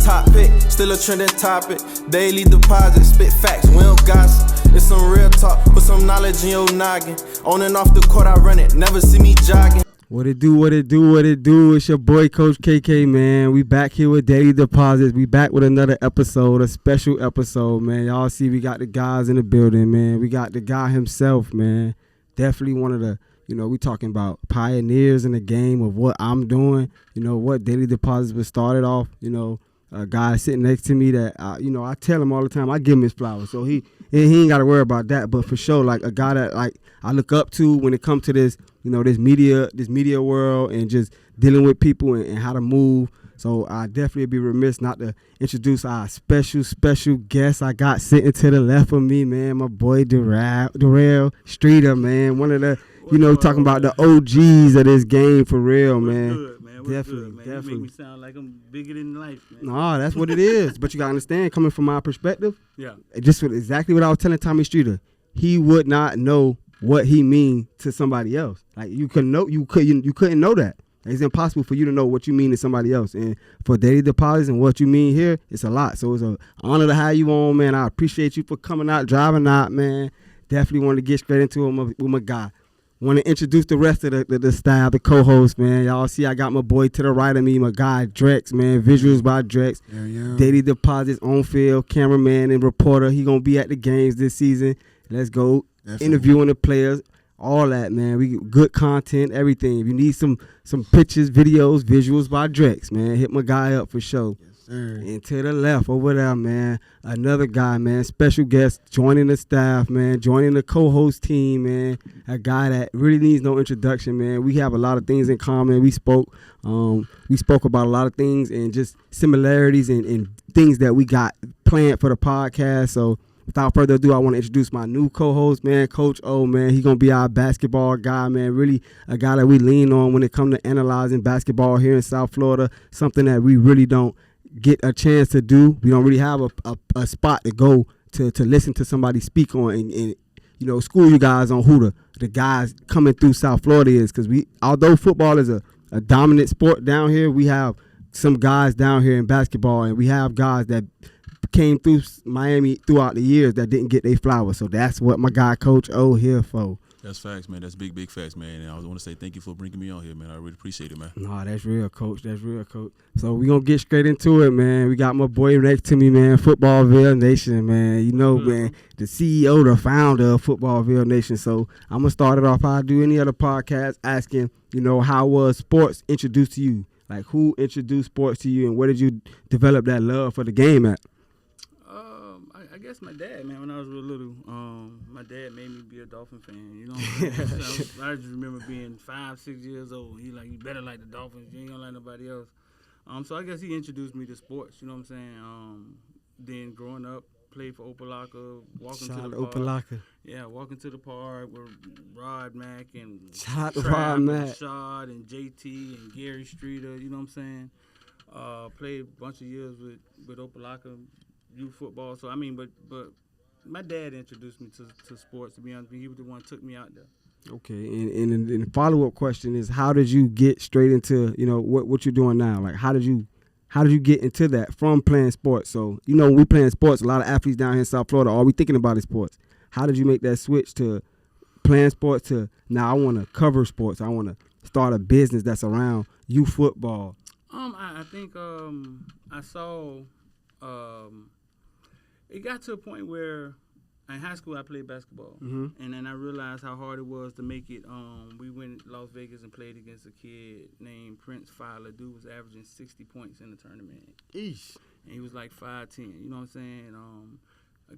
top pick, still a trending topic. Daily deposit, spit facts, we don't gossip. It's some real talk, put some knowledge in your noggin. On and off the court I run it, never see me jogging. What it do, what it do, what it do? It's your boy Coach KK, man. We back here with Daily Deposits. We back with another episode, a special episode, man. Y'all see we got the guys in the building, man. We got the guy himself, man. Definitely one of the, we talking about pioneers in the game of what I'm doing, what Daily Deposits was started off, a guy sitting next to me that, I tell him all the time, I give him his flowers. So he ain't got to worry about that. But for sure, like a guy that like I look up to when it comes to this, this media world and just dealing with people and how to move. So I definitely be remiss not to introduce our special guest I got sitting to the left of me, man. My boy Darrell Streeter, man. One of the, talking about the OGs of this game for real, man. Good, man. Definitely, good, man. definitely. You make me sound like I'm bigger than life, man. No, that's what it is. But you gotta understand, coming from my perspective, Yeah. just exactly what I was telling Tommy Streeter. He would not know what he mean to somebody else. Like you couldn't know that. It's impossible for you to know what you mean to somebody else. And for Daily Deposits and what you mean here, it's a lot. So it's an honor to have you on, man. I appreciate you for coming out, driving out, man. Definitely want to get straight into it with my guy. Want to introduce the rest of the staff, the co-host, man. Y'all see I got my boy to the right of me, my guy Drex, man. Visuals by Drex. Yeah. Daily Deposits, on-field, cameraman and reporter. He going to be at the games this season. Let's go. Definitely. Interviewing the players. All that, man. We good content, everything. If you need some pictures, videos, visuals by Drex, man, hit my guy up for sure. Yes, sir. And to the left over there, man, another guy, man, special guest joining the staff, man, joining the co-host team, man. A guy that really needs no introduction, man. We have a lot of things in common. We spoke about a lot of things and just similarities and things that we got planned for the podcast. So without further ado, I want to introduce my new co-host, man, Coach O, man. He's going to be our basketball guy, man, really a guy that we lean on when it comes to analyzing basketball here in South Florida, something that we really don't get a chance to do. We don't really have a spot to go to listen to somebody speak on and school you guys on who the guys coming through South Florida is, because although football is a dominant sport down here, we have some guys down here in basketball, and we have guys that came through Miami throughout the years that didn't get their flowers. So that's what my guy Coach O here for. That's facts, man. That's big facts, man. And I want to say thank you for bringing me on here, man. I really appreciate it, man. No, that's real, Coach. That's real, Coach. So we going to get straight into it, man. We got my boy next to me, man, Footballvillenation, man. Man, the CEO, the founder of Footballvillenation. So I'm going to start it off how I do any other podcast, asking, how was sports introduced to you? Like, who introduced sports to you, and where did you develop that love for the game at? I guess my dad, man, when I was real little, my dad made me be a Dolphin fan, you know what I'm saying? So I just remember being 5, 6 years old. He like, you better like the Dolphins. You ain't gonna like nobody else. So I guess he introduced me to sports, you know what I'm saying? Then growing up, played for Opelika, walking to the park. Opelika. Yeah, walking to the park with Rod Mack and Shout out to Rod Mack. Shad and JT and Gary Streeter, you know what I'm saying? Played a bunch of years with Opelika. Youth football, so I mean, but my dad introduced me to sports. To be honest, he was the one who took me out there. Okay, and the follow-up question is, how did you get straight into what you're doing now? Like, how did you get into that from playing sports? So when we playing sports, a lot of athletes down here in South Florida, all we thinking about is sports. How did you make that switch to playing sports to now I want to cover sports? I want to start a business that's around youth football. I think I saw. It got to a point where in high school I played basketball, and then I realized how hard it was to make it. We went to Las Vegas and played against a kid named Prince Filer. Dude was averaging 60 points in the tournament. Eesh. And he was like 5'10", you know what I'm saying?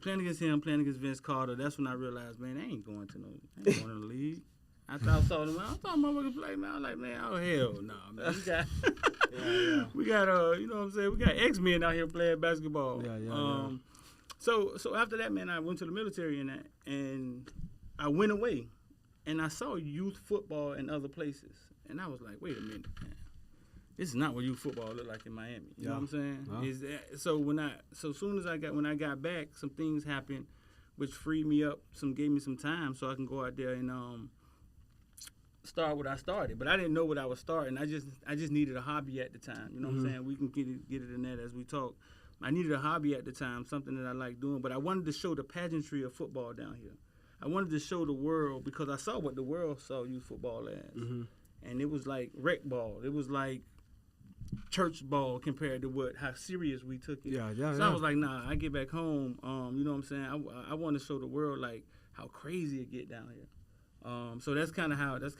Playing against him, playing against Vince Carter, that's when I realized, man, I ain't going to the league. I saw them. I thought motherfuckers play, man. I was like, man, oh hell no, man. We got you know what I'm saying? We got X-Men out here playing basketball. Yeah. So after that, man, I went to the military and I went away, and I saw youth football in other places, and I was like, wait a minute, man. This is not what youth football look like in Miami. You know what I'm saying? So when I got back, some things happened, which freed me up. Gave me some time so I can go out there and start what I started, but I didn't know what I was starting. I just needed a hobby at the time. You know what I'm saying? We can get it in that as we talk. I needed a hobby at the time, something that I liked doing, but I wanted to show the pageantry of football down here. I wanted to show the world because I saw what the world saw youth football as, and it was like rec ball. It was like church ball compared to how serious we took it. So I was like, nah. I get back home. You know what I'm saying? I want to show the world like how crazy it get down here. So that's kind of how it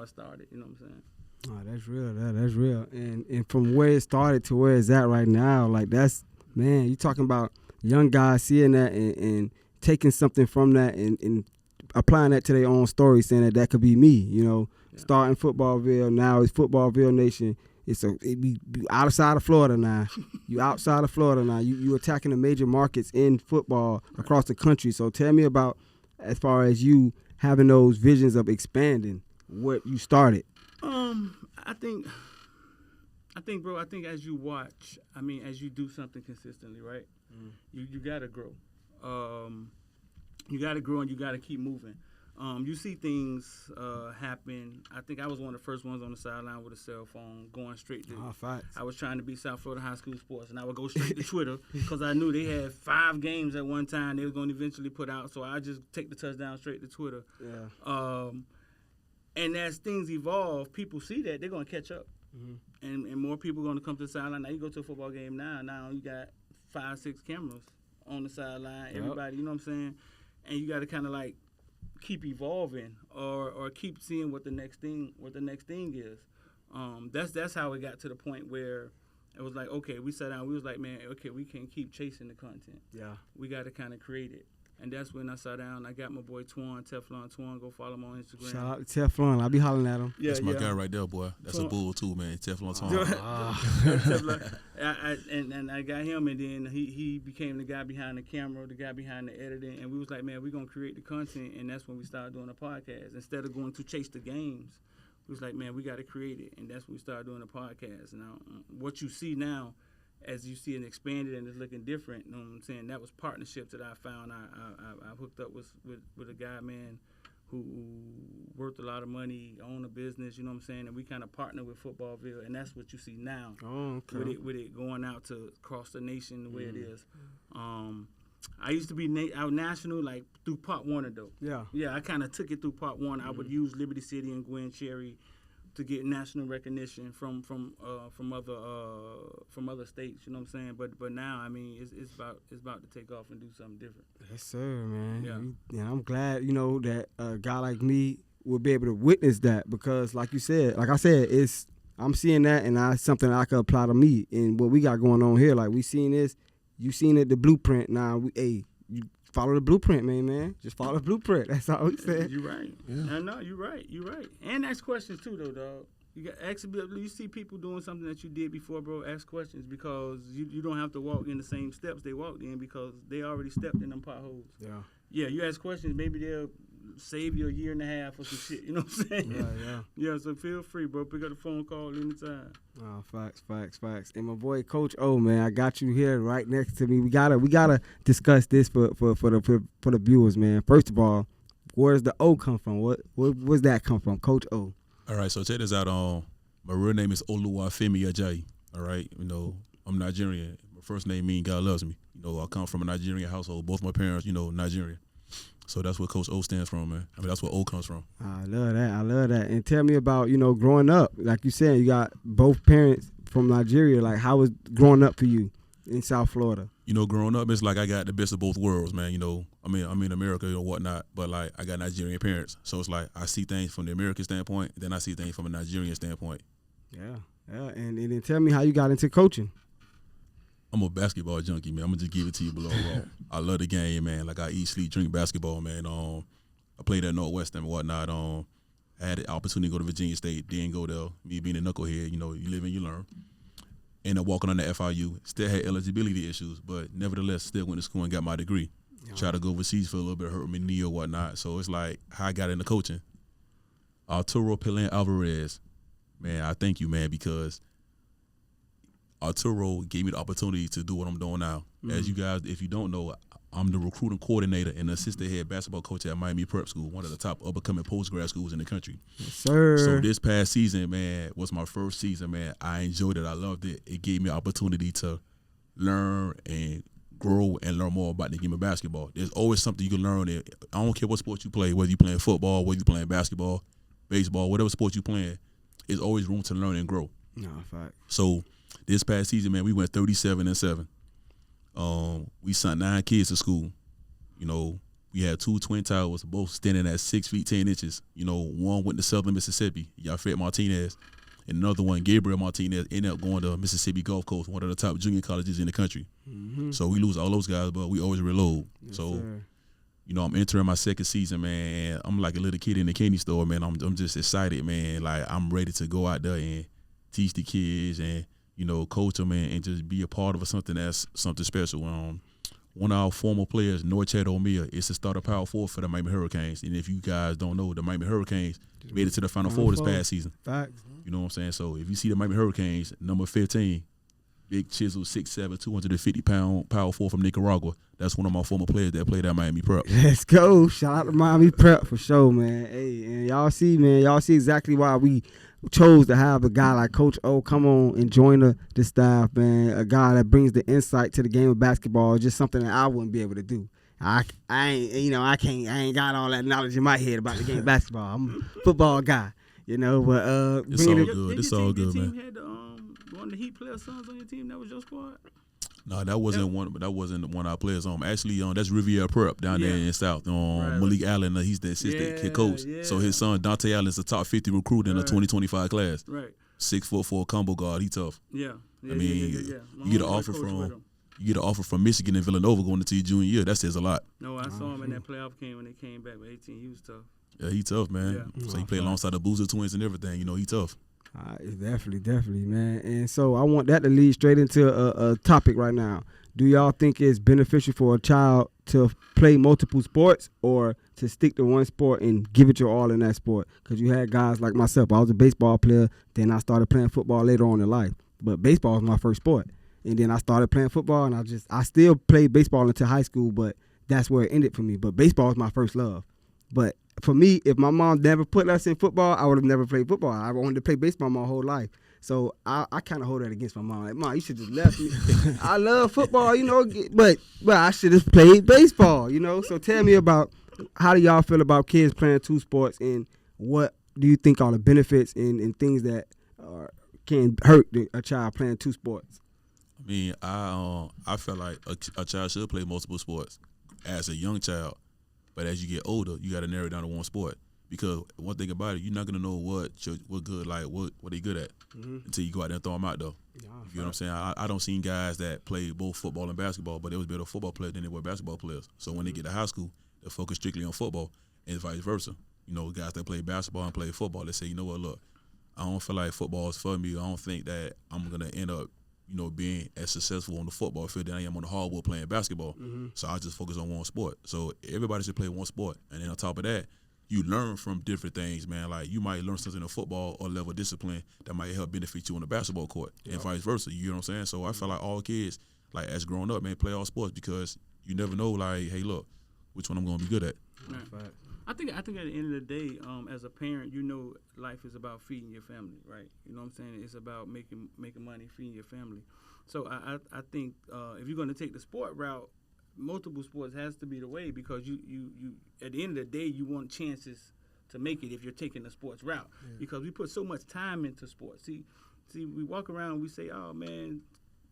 started. You know what I'm saying? Oh, that's real. That's real. And from where it started to where it's at right now, like that's, man, you talking about young guys seeing that and taking something from that and applying that to their own story, saying that could be me. You know, starting Footballville, now it's Footballvillenation. It be outside of Florida now. You outside of Florida now. You attacking the major markets in football across the country. So tell me about, as far as you having those visions of expanding what you started. I think, bro, as you watch, as you do something consistently, right? You gotta grow. You gotta grow and you gotta keep moving. You see things happen. I think I was one of the first ones on the sideline with a cell phone, going straight to. I was trying to be South Florida High School sports, and I would go straight to Twitter because I knew they had 5 games at one time they were going to eventually put out. So I just take the touchdown straight to Twitter. Yeah. And as things evolve, people see that they're going to catch up, and more people are going to come to the sideline. Now you go to a football game now you got 5, 6 cameras on the sideline. Everybody, you know what I'm saying, and you got to kind of like keep evolving or keep seeing what the next thing is. That's how it got to the point where it was like, okay, we sat down, we was like, man, okay, we can't keep chasing the content. Yeah. We got to kind of create it. And that's when I sat down. I got my boy Twan, Teflon Twan. Go follow him on Instagram. Shout out to Teflon. I'll be hollering at him. Yeah, that's my guy right there, boy. That's Twan. A bull too, man. Teflon Twan. And I got him, and then he became the guy behind the camera, the guy behind the editing. And we was like, man, we're going to create the content. And that's when we started doing a podcast. Instead of going to chase the games, we was like, man, we got to create it. And that's when we started doing a podcast. Now, what you see now, as you see it expanded and it's looking different, you know what I'm saying? That was partnerships that I found. I hooked up with a guy, man, who worked a lot of money, owned a business, you know what I'm saying? And we kind of partnered with Footballville, and that's what you see now. Oh, okay. With it going out to across the nation the way it is. I used to be out national, like through Pop Warner, though. Yeah. Yeah, I kind of took it through Pop Warner. I would use Liberty City and Gwen Cherry to get national recognition from other states, you know what I'm saying? But now, it's about to take off and do something different. Yes, sir, man. Yeah. And I'm glad, that a guy like me will be able to witness that because, like I said, I'm seeing that and it's something I can apply to me and what we got going on here. Like we seen this, you seen it, the blueprint. Now, you follow the blueprint, man. Just follow the blueprint. That's all we said. You're right. Yeah. No, you're right. And ask questions too, though, dog. You see people doing something that you did before, bro. Ask questions because you don't have to walk in the same steps they walked in because they already stepped in them potholes. Yeah. Yeah, you ask questions, maybe they'll save you a year and a half or some shit. You know what I'm saying? Yeah. Yeah, so feel free, bro. Pick up the phone call anytime. Oh, facts. And my boy, Coach O, man, I got you here right next to me. We gotta discuss this for the viewers, man. First of all, where does the O come from? Where's that come from, Coach O? All right, so check this out. My real name is Oluwafemi Ajayi. All right, I'm Nigerian. My first name means God loves me. I come from a Nigerian household. Both my parents, Nigerian. So that's what Coach O stands from, man. That's where O comes from. I love that. And tell me about, growing up. Like you said, you got both parents from Nigeria. Like, how was growing up for you in South Florida? Growing up, it's like I got the best of both worlds, man. I'm in America or whatnot, but, like, I got Nigerian parents. So it's like I see things from the American standpoint, then I see things from a Nigerian standpoint. Yeah. And then tell me how you got into coaching. I'm a basketball junkie, man. I'm going to just give it to you below raw. I love the game, man. Like, I eat, sleep, drink basketball, man. I played at Northwestern and whatnot. I had the opportunity to go to Virginia State, didn't go there. Me being a knucklehead, you live and you learn. Ended up walking on the FIU. Still had eligibility issues, but nevertheless, still went to school and got my degree. Yeah. Tried to go overseas for a little bit, hurt my knee or whatnot. So it's like how I got into coaching. Arturo Pelin Alvarez, man, I thank you, man, because Arturo gave me the opportunity to do what I'm doing now. Mm-hmm. As you guys, if you don't know, I'm the recruiting coordinator and assistant head basketball coach at Miami Prep School, one of the top up-and-coming post-grad schools in the country. Yes, sir. So this past season, man, was my first season, man. I enjoyed it. I loved it. It gave me an opportunity to learn and grow and learn more about the game of basketball. There's always something you can learn. I don't care what sport you play, whether you're playing football, whether you're playing basketball, baseball, whatever sport you're playing, there's always room to learn and grow. No, fact. So this past season, man, we went 37-7. We sent 9 kids to school. You know, we had 2 twin towers, both standing at 6 feet 10 inches. You know, one went to Southern Mississippi, Yafet Martinez, and another one, Gabriel Martinez, ended up going to Mississippi Gulf Coast, one of the top junior colleges in the country. Mm-hmm. So we lose all those guys, but we always reload. Yes, so, sir. you know, I'm entering my second season, man. I'm like a little kid in the candy store, man. I'm just excited, man. Like, I'm ready to go out there and teach the kids and, you know, coach them and just be a part of something that's something special. One of our former players, Norchad O'Meara, is the starter power forward for the Miami Hurricanes. And if you guys don't know, the Miami Hurricanes made it to the Final Four this past season. Facts. You know what I'm saying? So if you see the Miami Hurricanes, number 15, big chisel, 6'7", 250-pound power forward from Nicaragua, that's one of my former players that played at Miami Prep. Let's go. Shout out to Miami Prep for sure, man. Hey, and y'all see exactly why we chose to have a guy like Coach O come on and join the staff, man. A guy that brings the insight to the game of basketball, just something that I wouldn't be able to do. I ain't got all that knowledge in my head about the game of basketball. I'm a football guy, you know. But it's all good. It's all good, man. Your team had one of the Heat player sons on your team. That was your squad. No, that wasn't one. But that wasn't one of our players. Actually, that's Riviera Prep down there in South. Right. Malik Allen, he's the assistant head coach. Yeah. So his son Dante Allen is the top 50 recruit in the 2025 class. Right. 6'4" combo guard. He tough. Yeah. I mean, you get an offer from Michigan and Villanova going into your junior year. That says a lot. No, I saw him in that playoff game when they came back with 18. He was tough. Yeah, he tough, man. Yeah. So he played alongside the Boozer twins and everything. You know, he tough. Definitely, man. And so I want that to lead straight into a topic right now. Do y'all think it's beneficial for a child to play multiple sports or to stick to one sport and give it your all in that sport? Because you had guys like myself. I was a baseball player. Then I started playing football later on in life. But baseball was my first sport. And then I started playing football, and I still played baseball until high school, but that's where it ended for me. But baseball was my first love. But for me, if my mom never put us in football, I would have never played football. I wanted to play baseball my whole life. So I kind of hold that against my mom. Like, Mom, you should just left me. I love football, you know, but I should have played baseball, you know. So tell me about how do y'all feel about kids playing 2 sports, and what do you think are the benefits and things that can hurt a child playing 2 sports? I mean, I feel like a child should play multiple sports as a young child, but as you get older, you got to narrow down to one sport. Because one thing about it, you're not gonna know what good, like what they good at until you go out there and throw them out though. Yeah, you know what I'm saying? I don't seen guys that play both football and basketball, but they was better football players than they were basketball players. So when they get to high school, they focus strictly on football, and vice versa. You know, guys that play basketball and play football, they say, you know what, look, I don't feel like football is for me. I don't think that I'm gonna end up, you know, being as successful on the football field than I am on the hardwood playing basketball. So I just focus on one sport. So everybody should play one sport, and then on top of that, you learn from different things, man. Like, you might learn something in football or level of discipline that might help benefit you on the basketball court, and vice versa. You know what I'm saying? So I feel like all kids, like, as growing up, man, play all sports, because you never know, like, hey, look, which one I'm going to be good at. Right. I think at the end of the day, as a parent, you know, life is about feeding your family, right? You know what I'm saying? It's about making money, feeding your family. So I think if you're going to take the sport route, multiple sports has to be the way, because you at the end of the day, you want chances to make it if you're taking the sports route, because we put so much time into sports. See, we walk around and we say, oh man,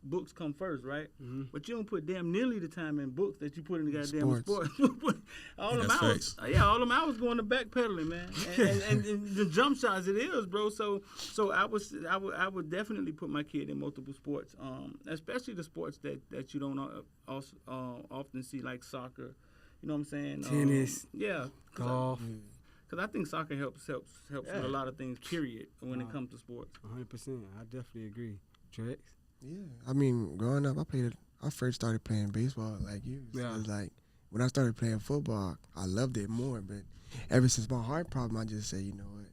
books come first, right? But you don't put damn nearly the time in books that you put in the goddamn sports. all them hours going to backpedaling, man, and the jump shots it is, bro. So I would definitely put my kid in multiple sports, especially the sports that you don't often see, like soccer. You know what I'm saying? Tennis, golf. Because I think soccer helps with a lot of things, period, when it comes to sports. 100%. I definitely agree. Trex? Yeah, I mean, growing up, I first started playing baseball like you. So it was like, when I started playing football, I loved it more. But ever since my heart problem, I just say, you know what,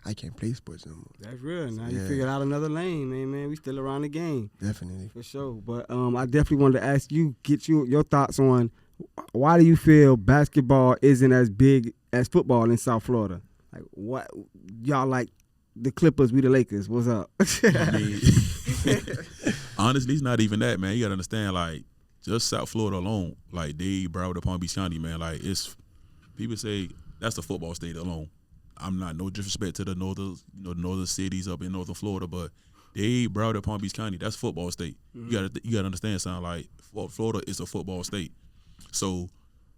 I can't play sports no more. That's real. Now you figured out another lane, man. We still around the game. Definitely. For sure. But I definitely wanted to ask you, get your thoughts on why do you feel basketball isn't as big as football in South Florida? Like, what y'all like the Clippers, we the Lakers? What's up? I mean, honestly, it's not even that, man. You gotta understand, like, just South Florida alone, like Dade, Broward, Palm Beach County, man. Like, it's people say that's the football state alone. I'm not no disrespect to the northern cities up in northern Florida, but Dade, Broward, Palm Beach County, that's football state. Mm-hmm. You gotta understand, something like Florida is a football state. So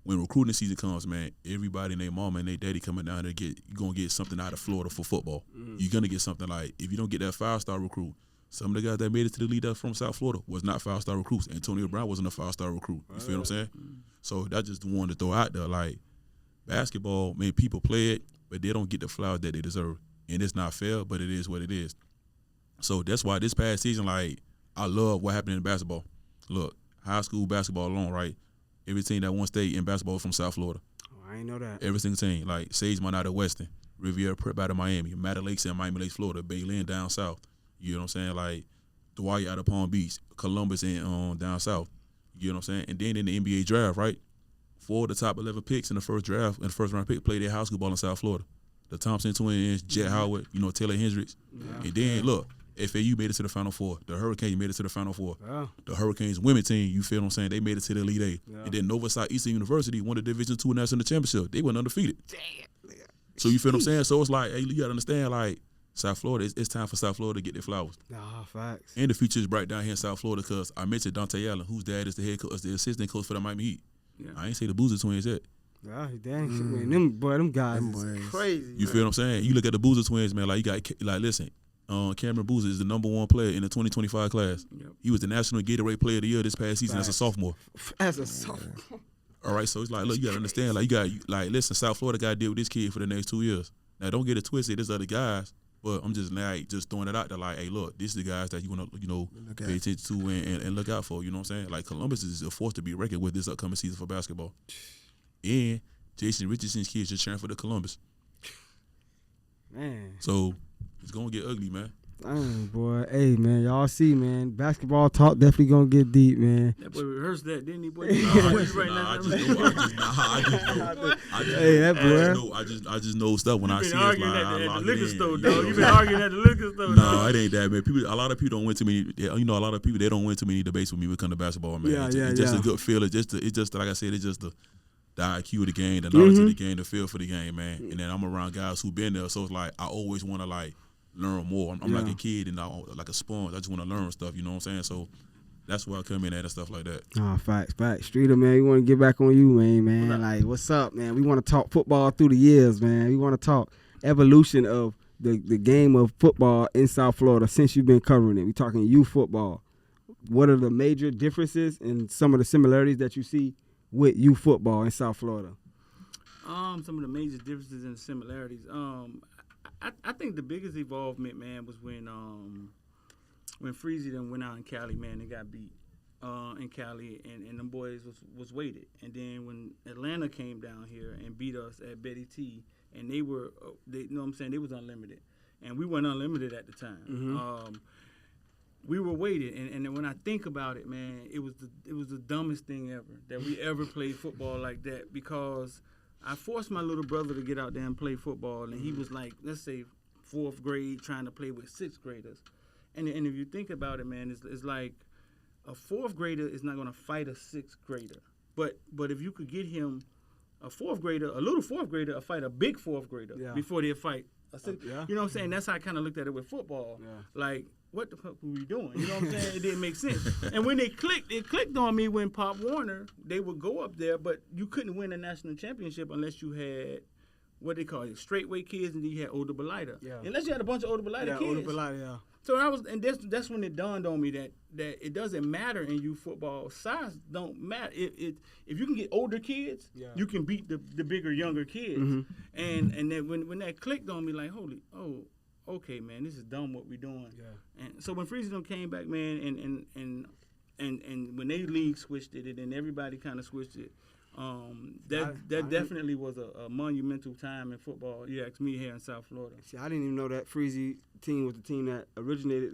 when recruiting season comes, man, everybody and their mama and their daddy coming down there you're gonna get something out of Florida for football. Mm-hmm. You're gonna get something. Like, if you don't get that 5-star recruit, some of the guys that made it to the league from South Florida was not 5-star recruits. Antonio Brown wasn't a 5-star recruit. You feel what I'm saying? Mm-hmm. So that's just the one to throw out there. Like, basketball, man, people play it, but they don't get the flowers that they deserve. And it's not fair, but it is what it is. So that's why this past season, like, I love what happened in basketball. Look, high school basketball alone, right? Every team that won state in basketball was from South Florida. Oh, I ain't know that. Every single team. Like, Sagemont out of Weston, Riviera Prep out of Miami, Matter Lakes in Miami Lakes, Florida, Bay Lynn down south. You know what I'm saying? Like, Dwight out of Palm Beach, Columbus in down south. You know what I'm saying? And then in the NBA draft, right? 4 of the top 11 picks in the first draft, and the first round pick, played their high school ball in South Florida. The Thompson twins, Jet Howard, Taylor Hendricks. Yeah. And then, look, FAU made it to the Final Four. The Hurricanes made it to the Final Four. Yeah. The Hurricanes women team, you feel what I'm saying? They made it to the Elite Eight. Yeah. And then Nova Southeastern University won the Division II National Championship. They went undefeated. Damn. So you feel what I'm saying? So it's like, hey, you got to understand, like, South Florida, it's time for South Florida to get their flowers. Nah, facts. And the future is bright down here in South Florida because I mentioned Dante Allen, whose dad is the head coach, the assistant coach for the Miami Heat. Yeah. I ain't say the Boozer twins yet. Yeah, dang, man, them guys is crazy. You feel what I'm saying? You look at the Boozer twins, man. Like, you got, like, listen, Cameron Boozer is the #1 player in the 2025 class. Yep. He was the National Gatorade Player of the Year this past season as a sophomore. As a sophomore. All right, so it's like, look, you got to understand. Like, listen, South Florida got to deal with this kid for the next 2 years. Now, don't get it twisted. There's other guys, but I'm just throwing it out there. Like, hey, look, this is the guys that you want to, pay attention to and look out for. You know what I'm saying? Like, Columbus is a force to be reckoned with this upcoming season for basketball. And Jason Richardson's kids just cheering for the Columbus. Man. So it's gonna get ugly, man. Dang, boy. Hey, man, y'all see, man. Basketball talk definitely gonna get deep, man. That boy rehearsed that, didn't he, boy? Hey, that boy. I just know stuff when I see it. Like, at the liquor store, dog. You been arguing at the liquor store, No, it ain't that, man. A lot of people don't win too many. A lot of people, they don't win too many debates with me when it comes to basketball, man. It's just a good feel. It's just like I said, it's just the IQ of the game, the knowledge of the game, the feel for the game, man. And then I'm around guys who've been there, so it's like I always want to like learn more. I'm like a kid and like a sponge. I just want to learn stuff. You know what I'm saying? So that's where I come in at and stuff like that. Oh, facts. Streeter, man, we want to get back on you, man. Like, what's up, man? We want to talk football through the years, man. We want to talk evolution of the game of football in South Florida since you've been covering it. We talking youth football. What are the major differences and some of the similarities that you see with youth football in South Florida? Some of the major differences and similarities. I think the biggest involvement, man, was when Freezy done went out in Cali, man, and got beat in Cali, and them boys was weighted. And then when Atlanta came down here and beat us at Betty T, and they were, you know what I'm saying, they was unlimited, and we weren't unlimited at the time. Mm-hmm. We were weighted, and when I think about it, man, it was the dumbest thing ever that we ever played football like that, because I forced my little brother to get out there and play football, and he was like, let's say, 4th grade trying to play with 6th graders. And if you think about it, man, it's like a 4th grader is not going to fight a 6th grader. But if you could get him a 4th grader, a little 4th grader, to fight a big 4th grader before they fight a 6th. You know what I'm saying? That's how I kind of looked at it with football. Yeah. Like, what the fuck were we doing? You know what I'm saying? It didn't make sense. And when it clicked on me when Pop Warner, they would go up there, but you couldn't win a national championship unless you had what they call it, straightweight kids, and then you had older Belida. Yeah. Unless you had a bunch of older Belida kids. Older Belida, yeah. So that's when it dawned on me that it doesn't matter in youth football. Size don't matter. If you can get older kids, you can beat the bigger, younger kids. Mm-hmm. And then when that clicked on me, like, okay, man, this is dumb what we're doing. Yeah. And so when Freezy came back, man, and when they league switched it, and then everybody kind of switched it, that definitely was a monumental time in football. You asked me here in South Florida. See, I didn't even know that Freezy team was the team that originated,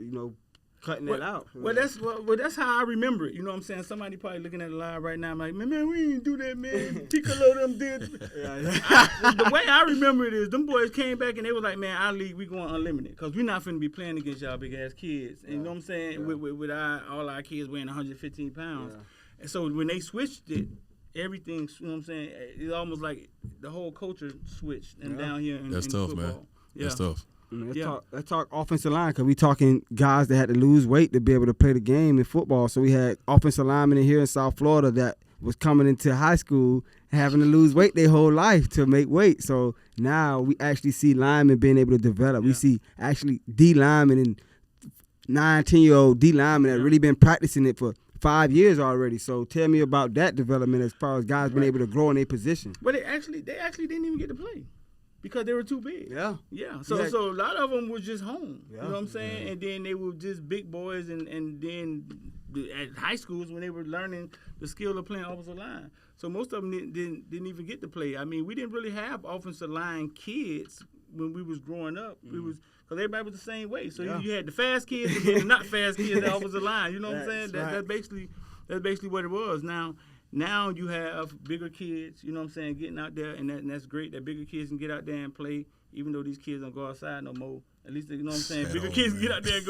cutting that out. Well, that's how I remember it. You know what I'm saying? Somebody probably looking at it live right now. I'm like, man, we didn't do that, man. Piccolo them did. The way I remember it is, them boys came back and they was like, man, our league, we going unlimited because we're not finna be playing against y'all big ass kids. And you know what I'm saying? With all our kids weighing 115 pounds. Yeah. And so when they switched it, everything, you know what I'm saying? It's almost like the whole culture switched and down here in That's tough, football. man. Yeah. That's tough. Let's talk offensive line because we talking guys that had to lose weight to be able to play the game in football. So we had offensive linemen in here in South Florida that was coming into high school having to lose weight their whole life to make weight. So now we actually see linemen being able to develop. We see actually D linemen and 9, 10-year-old D linemen that really been practicing it for 5 years already. So tell me about that development as far as guys being able to grow in their position. But they actually didn't even get to play. Because they were too big. Yeah. So a lot of them was just home. Yeah. You know what I'm saying? Yeah. And then they were just big boys. And then at high schools when they were learning the skill of playing offensive line. So most of them didn't even get to play. I mean, we didn't really have offensive line kids when we was growing up. We was because everybody was the same way. So you had the fast kids and then the not fast kids at offensive line. You know what I'm saying? That's basically what it was. Now you have bigger kids, you know what I'm saying, getting out there, and that's great that bigger kids can get out there and play, even though these kids don't go outside no more. At least, you know what I'm saying, bigger kids can get out there and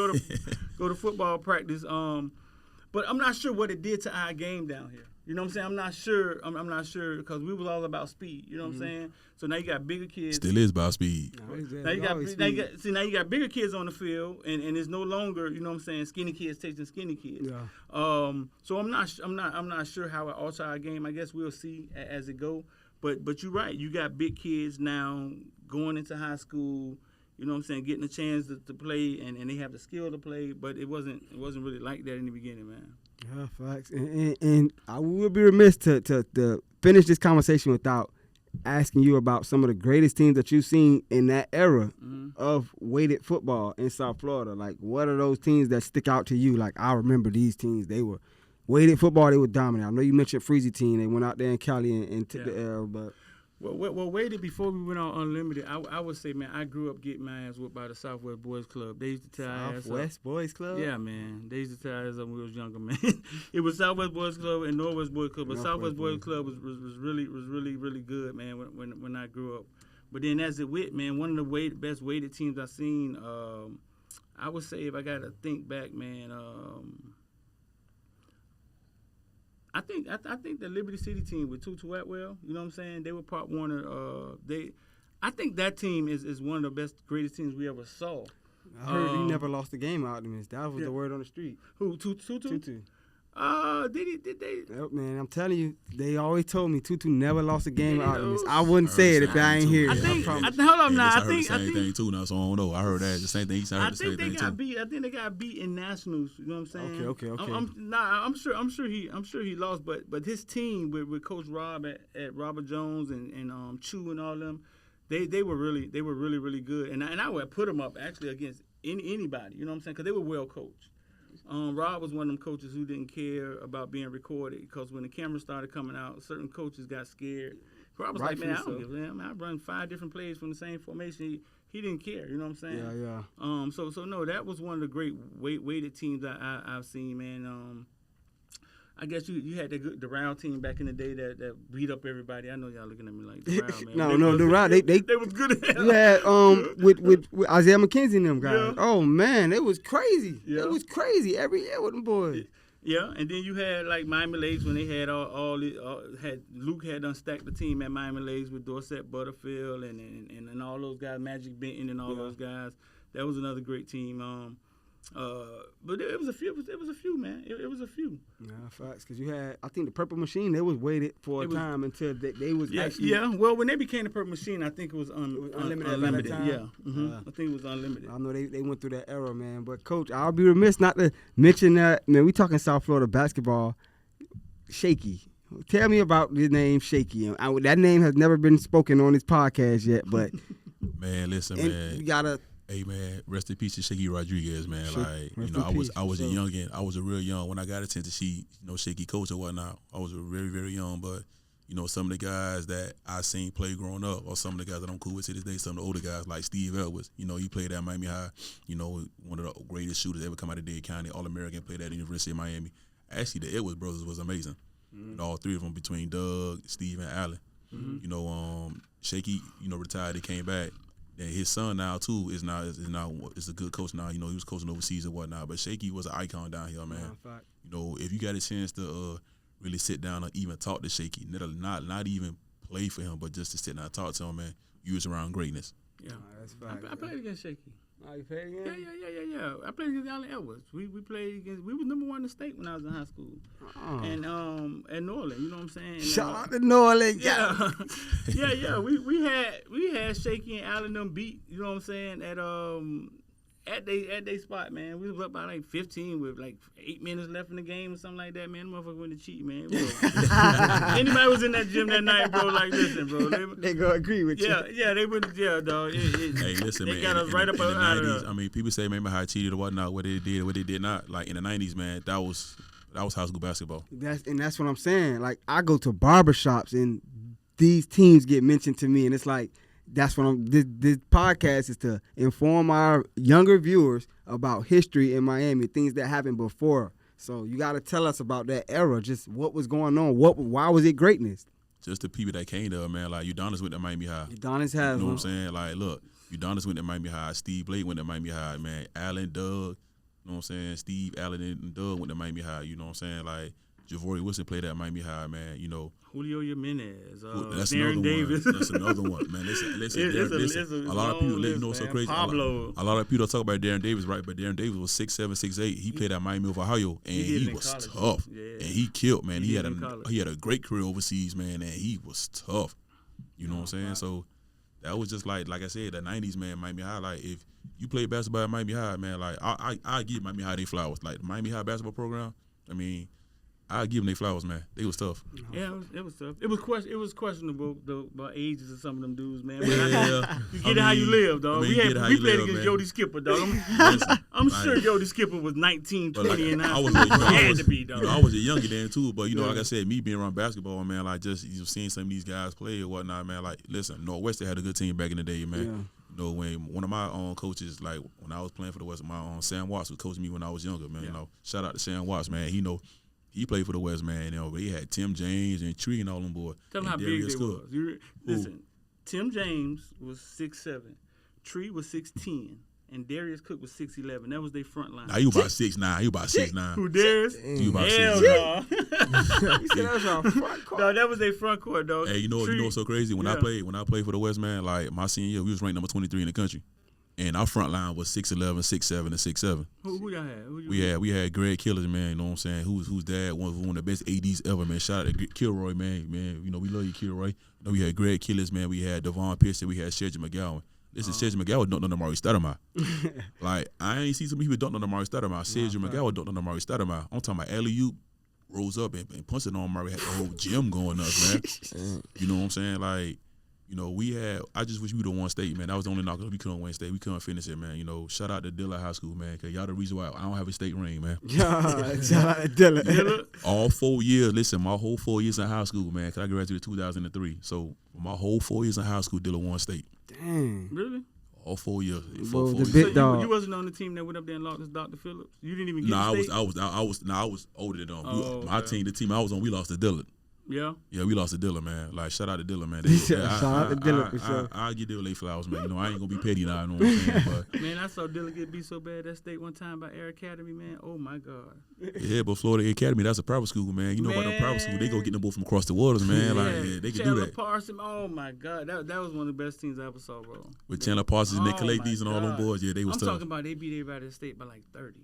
go to football practice. But I'm not sure what it did to our game down here. You know what I'm saying? I'm not sure. I'm not sure because we was all about speed. You know what I'm saying? So now you got bigger kids. Still is about speed. Now you got bigger kids on the field, and it's no longer, you know what I'm saying, skinny kids chasing skinny kids. Yeah. So I'm not sure how it alters our game. I guess we'll see as it go. But you're right. You got big kids now going into high school. You know what I'm saying, getting a chance to play, and they have the skill to play. But it wasn't really like that in the beginning, man. Yeah, facts. And I would be remiss to finish this conversation without asking you about some of the greatest teams that you've seen in that era of weighted football in South Florida. Like, what are those teams that stick out to you? Like, I remember these teams. They were weighted football. They were dominant. I know you mentioned Freezy team. They went out there in Cali and took the L, but. Well, weighted before we went on Unlimited, I would say, man, I grew up getting my ass whooped by the Southwest Boys Club. They used to tie ass up. Southwest Boys Club? Yeah, man. They used to tie us up when we was younger, man. It was Southwest Boys Club and Northwest Boys Club, but Southwest Boys Club was really good, man, when I grew up. But then as it went, man, one of the best weighted teams I've seen, I would say if I got to think back, man, I think the Liberty City team with Tutu Atwell, you know what I'm saying? They were Pop Warner. I think that team is one of the greatest teams we ever saw. I heard he never lost a game out of them. That was the word on the street. Who, Tutu? Tutu. Did they? Yep, man, I'm telling you, they always told me Tutu never lost a game out of this. I wouldn't say it if I ain't here. Hold on now. I heard the same thing too now, so I don't know. I heard that the same thing. I think they got beat in nationals. You know what I'm saying? Okay. I'm sure he lost, but his team with Coach Rob at Robert Jones and Chu and all them, they were really good. And I would put them up actually against anybody. You know what I'm saying? Because they were well coached. Rob was one of them coaches who didn't care about being recorded because when the camera started coming out, certain coaches got scared. Rob was like, man, I don't give a damn. I run 5 different plays from the same formation. He didn't care. You know what I'm saying? Yeah. So no, that was one of the great weighted teams I've seen, man. I guess you had the Darrell team back in the day that beat up everybody. I know y'all looking at me like Darrell, man. No, Darrell. They was good at hell. You had with Isaiah McKenzie and them guys. Yeah. Oh man, it was crazy. Yeah. It was crazy every year with them boys. Yeah, and then you had like Miami Lakes when they had Luke had unstacked the team at Miami Lakes with Dorsett Butterfield and all those guys, Magic Benton and all those guys. That was another great team. But it was a few, man. It was a few. Yeah, facts. Because you had, I think the Purple Machine, they was waited for a time until they was actually. Yeah, well, when they became the Purple Machine, I think it was unlimited. Yeah. I think it was unlimited. I know they went through that era, man. But, Coach, I'll be remiss not to mention that, man, we talking South Florida basketball. Shakey. Tell me about the name Shakey. That name has never been spoken on this podcast yet, but. Man, listen, man. You got to. Hey man, rest in peace to Shakey Rodriguez, man. I was a youngin. I was a real young when I got a chance to see Shakey coach or whatnot. I was very, very young, but you know, some of the guys that I seen play growing up, or some of the guys that I'm cool with to this day, some of the older guys like Steve Edwards, you know, he played at Miami High, you know, one of the greatest shooters ever come out of Dade County, All-American, played at the University of Miami. Actually, the Edwards brothers was amazing. Mm-hmm. All three of them, between Doug, Steve, and Allen. Mm-hmm. You know, Shakey, you know, retired, he came back. And his son now too is a good coach now. You know, he was coaching overseas and whatnot. But Shakey was an icon down here, man. You know, if you got a chance to really sit down and even talk to Shakey, not even play for him, but just to sit down and talk to him, man, you was around greatness. Yeah, that's fact. I played against Shakey. Oh, you played against? Yeah. I played against Allen Edwards. We played against. We was #1 in the state when I was in high school. Oh. And at New Orleans, you know what I'm saying? Shout out to New Orleans. Yeah. yeah. We had Shakey and Allen them beat. You know what I'm saying? At they spot, man. We was up by like 15 with like 8 minutes left in the game or something like that, man. The motherfucker went to cheat, man. Anybody was in that gym that night, bro, like, listen, bro. They gonna agree with you. Yeah, they went to jail, dog. Hey, listen, they man. got us right up in the out 90s, of there. I mean, people say maybe how cheated or whatnot, what they did, what they did not. Like, in the 90s, man, that was high school basketball. That's what I'm saying. Like, I go to barbershops and these teams get mentioned to me, and it's like, that's what this podcast is to inform our younger viewers about history in Miami, things that happened before. So you got to tell us about that era, just what was going on, why was it greatness? Just the people that came there, man. Like, Udonis went to Miami High. Udonis has, you know what I'm saying? Like, look, Udonis went to Miami High. Steve Blake went to Miami High, man. Allen, Doug, you know what I'm saying? Steve, Allen, and Doug went to Miami High. You know what I'm saying? Like, Javori Wilson played at Miami High, man. You know, Julio Jimenez, that's Darren Davis. That's another one, man. Listen. A lot of people, you know, so crazy. Pablo. A lot of people talk about Darren Davis, right? But Darren Davis was 6'7", 6'8". He played at Miami of Ohio, and he was tough. Yeah. And he killed, man. He had a great career overseas, man, and he was tough. You know what I'm saying? Right. So that was just like I said, the 90s, man, Miami High. Like, if you play basketball at Miami High, man, like I give Miami High their flowers. Like, the Miami High basketball program, I mean, I give them their flowers, man. They was tough. Yeah, it was tough. It was questionable about ages of some of them dudes, man. But yeah, you get it how you live, dog. We played against man. Jody Skipper, dog. I'm sure Jody Skipper was 19, 20, like, and I was a younger then too. But you know, like I said, me being around basketball, man, like just seeing some of these guys play or whatnot, man. Like, listen, Northwestern had a good team back in the day, man. Yeah. You know, when one of my coaches, like when I was playing for the West, my Sam Watts was coaching me when I was younger, man. Yeah. You know, shout out to Sam Watts, man. He played for the West, man. You know, he had Tim James and Tree and all them boys. Tell them how big they was. Listen, Tim James was 6'7", Tree was 6'10", and Darius Cook was 6'11". That was their front line. Now you about 6'9". You about 6'9". Who, Darius? You about 6'9". You said that was our front court. No, that was their front court, dog. Hey, you know what's so crazy? When I played for the West, man, like my senior year, we was ranked number 23 in the country. And our front line was 6'11", 6'7", and 6'7". Who y'all had? We had Greg Killers, man. You know what I'm saying? Whose dad was one of the best ADs ever, man. Shout out to Kilroy, man. You know we love you, Kilroy. You know, we had Greg Killers, man. We had Devon Pearson. We had Sergio McGowan. Listen, Sergio McGowan dunked on Amari Stoudemire. Like, I ain't see some people dunked on Amari Stoudemire. Sergio McGowan dunked on Amari Stoudemire. I'm talking about alley-oop, rose up and punched it on Amari. Had the whole gym going up, man. You know what I'm saying? Like, you know, I just wish we would have won state, man. That was the only knock. We couldn't win state. We couldn't finish it, man. You know, shout out to Dillard High School, man, because y'all the reason why I don't have a state ring, man. Shout out to Dillard. All 4 years, listen, my whole 4 years in high school, man, because I graduated in 2003. So, my whole 4 years in high school, Dillard won state. Dang. Really? All 4 years. Well, four the years. big dog. You wasn't on the team that went up there and lost Dr. Phillips? You didn't even get state? I was older than them. My team, the team I was on, we lost to Dillard. Yeah? Yeah, we lost to Dillard, man. Like, shout out to Dillard, man. Shout out to Dillard for sure. I'll give Dillard late flowers, man. You know, I ain't going to be petty now, you know what I'm saying? But, man, I saw Dillard get beat so bad that state one time by Air Academy, man. Oh, my God. Yeah, but Florida Academy, that's a private school, man. You know about them private school. They go get them both from across the waters, man. Yeah. Like, yeah, they can Chandler do that. Parsons, oh, my God. That was one of the best teams I ever saw, bro. With Chandler Parsons and Nick Calais and all them boys, yeah, they was tough. I'm talking about they beat everybody at state by like 30.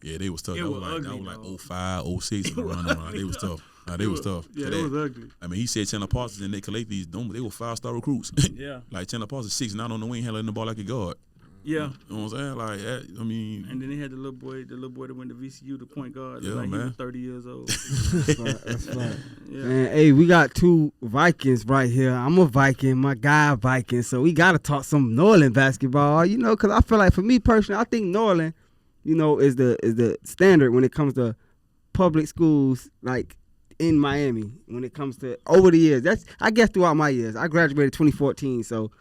Yeah, they was tough. That was like 05, 06 and around. They was tough. They was tough. Yeah, it was ugly. I mean, he said Chandler Parsons and Nick Calais, they were 5-star recruits. Yeah. Like Chandler Parsons 6'9" on the wing, handling the ball like a guard. Yeah. You know what I'm saying? Like, I mean. And then they had the little boy that went to VCU, the point guard. Yeah, like man. He was 30 years old. That's right. Yeah. Man, hey, we got 2 Vikings right here. I'm a Viking, my guy a Viking, so we got to talk some New Orleans basketball, you know, because I feel like for me personally, I think New Orleans, you know, is the standard when it comes to public schools, like in Miami when it comes to over the years. That's I guess throughout my years. I graduated 2014, so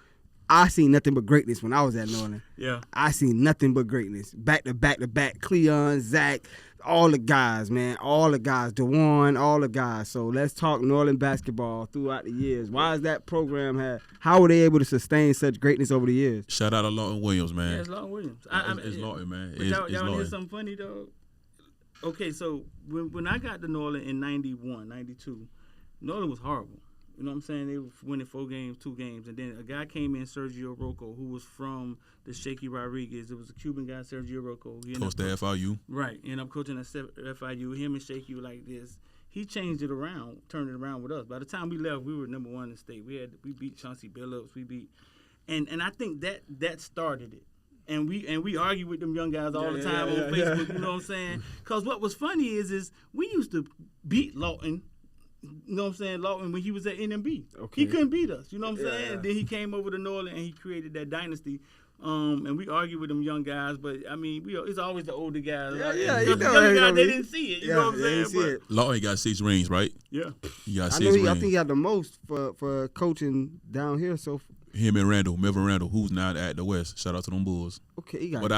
I seen nothing but greatness when I was at Northern. Yeah. I seen nothing but greatness. Back to back to back. Cleon, Zach, all the guys, man. All the guys. DeJuan, all the guys. So let's talk Northern basketball throughout the years. Why is that program how were they able to sustain such greatness over the years? Shout out to Lawton Williams, man. Yeah, it's Lawton Williams. It's Lawton, man. But It's y'all Lawton. hear something funny, though? Okay, so when I got to Northern in 91, 92, Northern was horrible. You know what I'm saying? They were winning 4 games, 2 games. And then a guy came in, Sergio Rocco, who was from the Shakey Rodriguez. It was a Cuban guy, Sergio Rocco. Coached at FIU. Right. Ended up coaching at FIU. Him and Shakey were like this. He changed it around, turned it around with us. By the time we left, we were number 1 in the state. We beat Chauncey Billups. And I think that started it. And we argue with them young guys all the time on Facebook, you know what I'm saying? Because what was funny is we used to beat Lawton. You know what I'm saying? Lawton, when he was at NMB. Okay. He couldn't beat us. You know what I'm saying? And then he came over to Northern and he created that dynasty. And we argue with them young guys, but I mean, it's always the older guys. The young guys, they didn't see it. You know what I'm saying? Lawton got 6 rings, right? Yeah. He got 6 rings. I think he got the most for coaching down here. So him and Melvin Randall, who's now at the West. Shout out to them Bulls. Okay, he got. But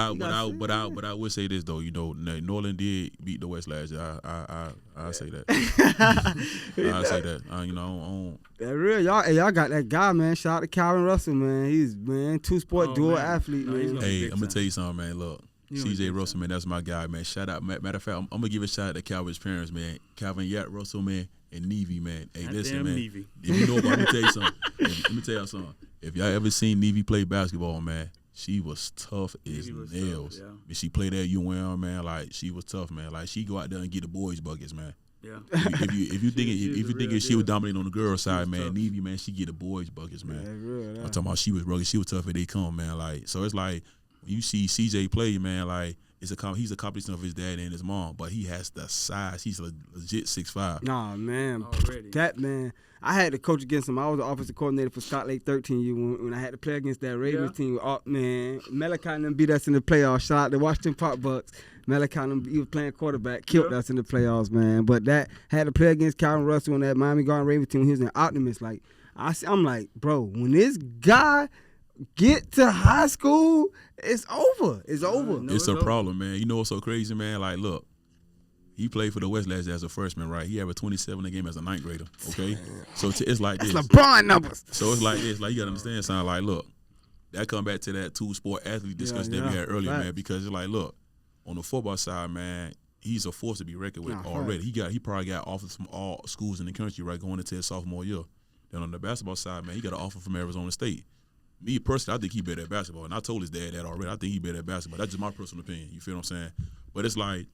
I would say this though, you know, Northern did beat the West last year. I say that. I say that. You know, that real y'all got that guy, man. Shout out to Calvin Russell, man. He's 2-sport dual athlete, man. Hey, I'm gonna tell you something, man. Look. CJ Russell, man, that's my guy, man. Shout out. Matter of fact, I'm gonna give a shout out to Calvin's parents, man. Calvin Russell, man, and Nevy, man. Hey, listen, man. Nevy. If you know about, let me tell you something. Let me tell y'all something. If y'all ever seen Nevy play basketball, man, she was tough as nails. Tough, yeah. She played at UM, man. Like she was tough, man. Like she go out there and get the boys buckets, man. Yeah. If you thinking she was dominating on the girl side, man, Nevy, man, she get the boys buckets, man. Yeah, I'm talking about she was rugged. She was tough as they come, man. Like so, it's like when you see CJ play, man, like. He's a combination of his dad and his mom, but he has the size. He's legit 6'5". Nah, man. Already. That, man. I had to coach against him. I was the offensive coordinator for Scott Lake 13U when I had to play against that Ravens team. Oh, man. Malachi and them beat us in the playoffs. Shout out to Washington Park Bucks. Malachi and them, he was playing quarterback, killed us in the playoffs, man. But that had to play against Calvin Russell and that Miami Garden Ravens team. He was an optimist. Like, I'm like, bro, when this guy get to high school, it's over. It's over. It's a problem, man. You know what's so crazy, man? Like, look, he played for the West last year as a freshman, right? He averaged 27 a game as a 9th grader, okay? So it's like this. That's LeBron numbers. So it's like this. Like, you got to understand, son. Like, look, that come back to that 2-sport athlete discussion that we had earlier, man, because it's like, look, on the football side, man, he's a force to be reckoned with already. He probably got offers from all schools in the country, right, going into his sophomore year. Then on the basketball side, man, he got an offer from Arizona State. Me personally, I think he better at basketball, and I told his dad that already. I think he better at basketball. That's just my personal opinion. You feel what I'm saying? But it's like,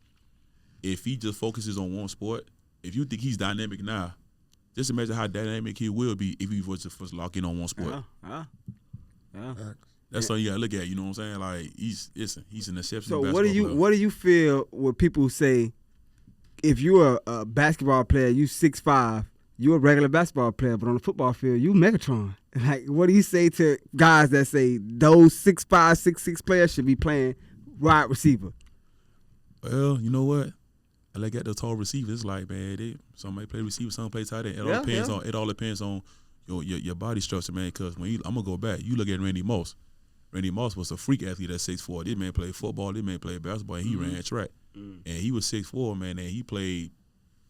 if he just focuses on one sport, if you think he's dynamic now, just imagine how dynamic he will be if he was to first lock in on one sport. That's something you gotta look at. You know what I'm saying? Like he's an exception. So what do you feel when people say, if you're a basketball player, you 6'5", you're a regular basketball player, but on the football field, you Megatron. Like, what do you say to guys that say those 6'5", 6'6" players should be playing wide receiver? Well, you know what? I look at the tall receivers. Like, man, some may play receiver, some play tight end. It all depends on your body structure, man. Because I'm gonna go back. You look at Randy Moss. Randy Moss was a freak athlete at 6'4". This man played football. This man played basketball. And he ran track, and he was 6'4", man. And he played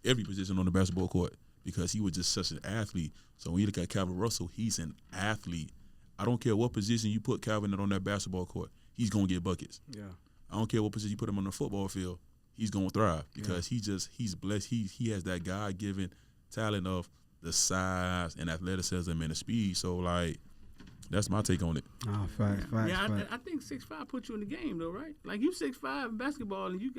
every position on the basketball court because he was just such an athlete. So when you look at Calvin Russell, he's an athlete. I don't care what position you put Calvin in on that basketball court, he's gonna get buckets. Yeah. I don't care what position you put him on the football field, he's gonna thrive because he's blessed. He has that God-given talent of the size and athleticism and the speed. So like, that's my take on it. Oh, facts. I think 6'5" puts you in the game though, right? Like you 6'5" in basketball and you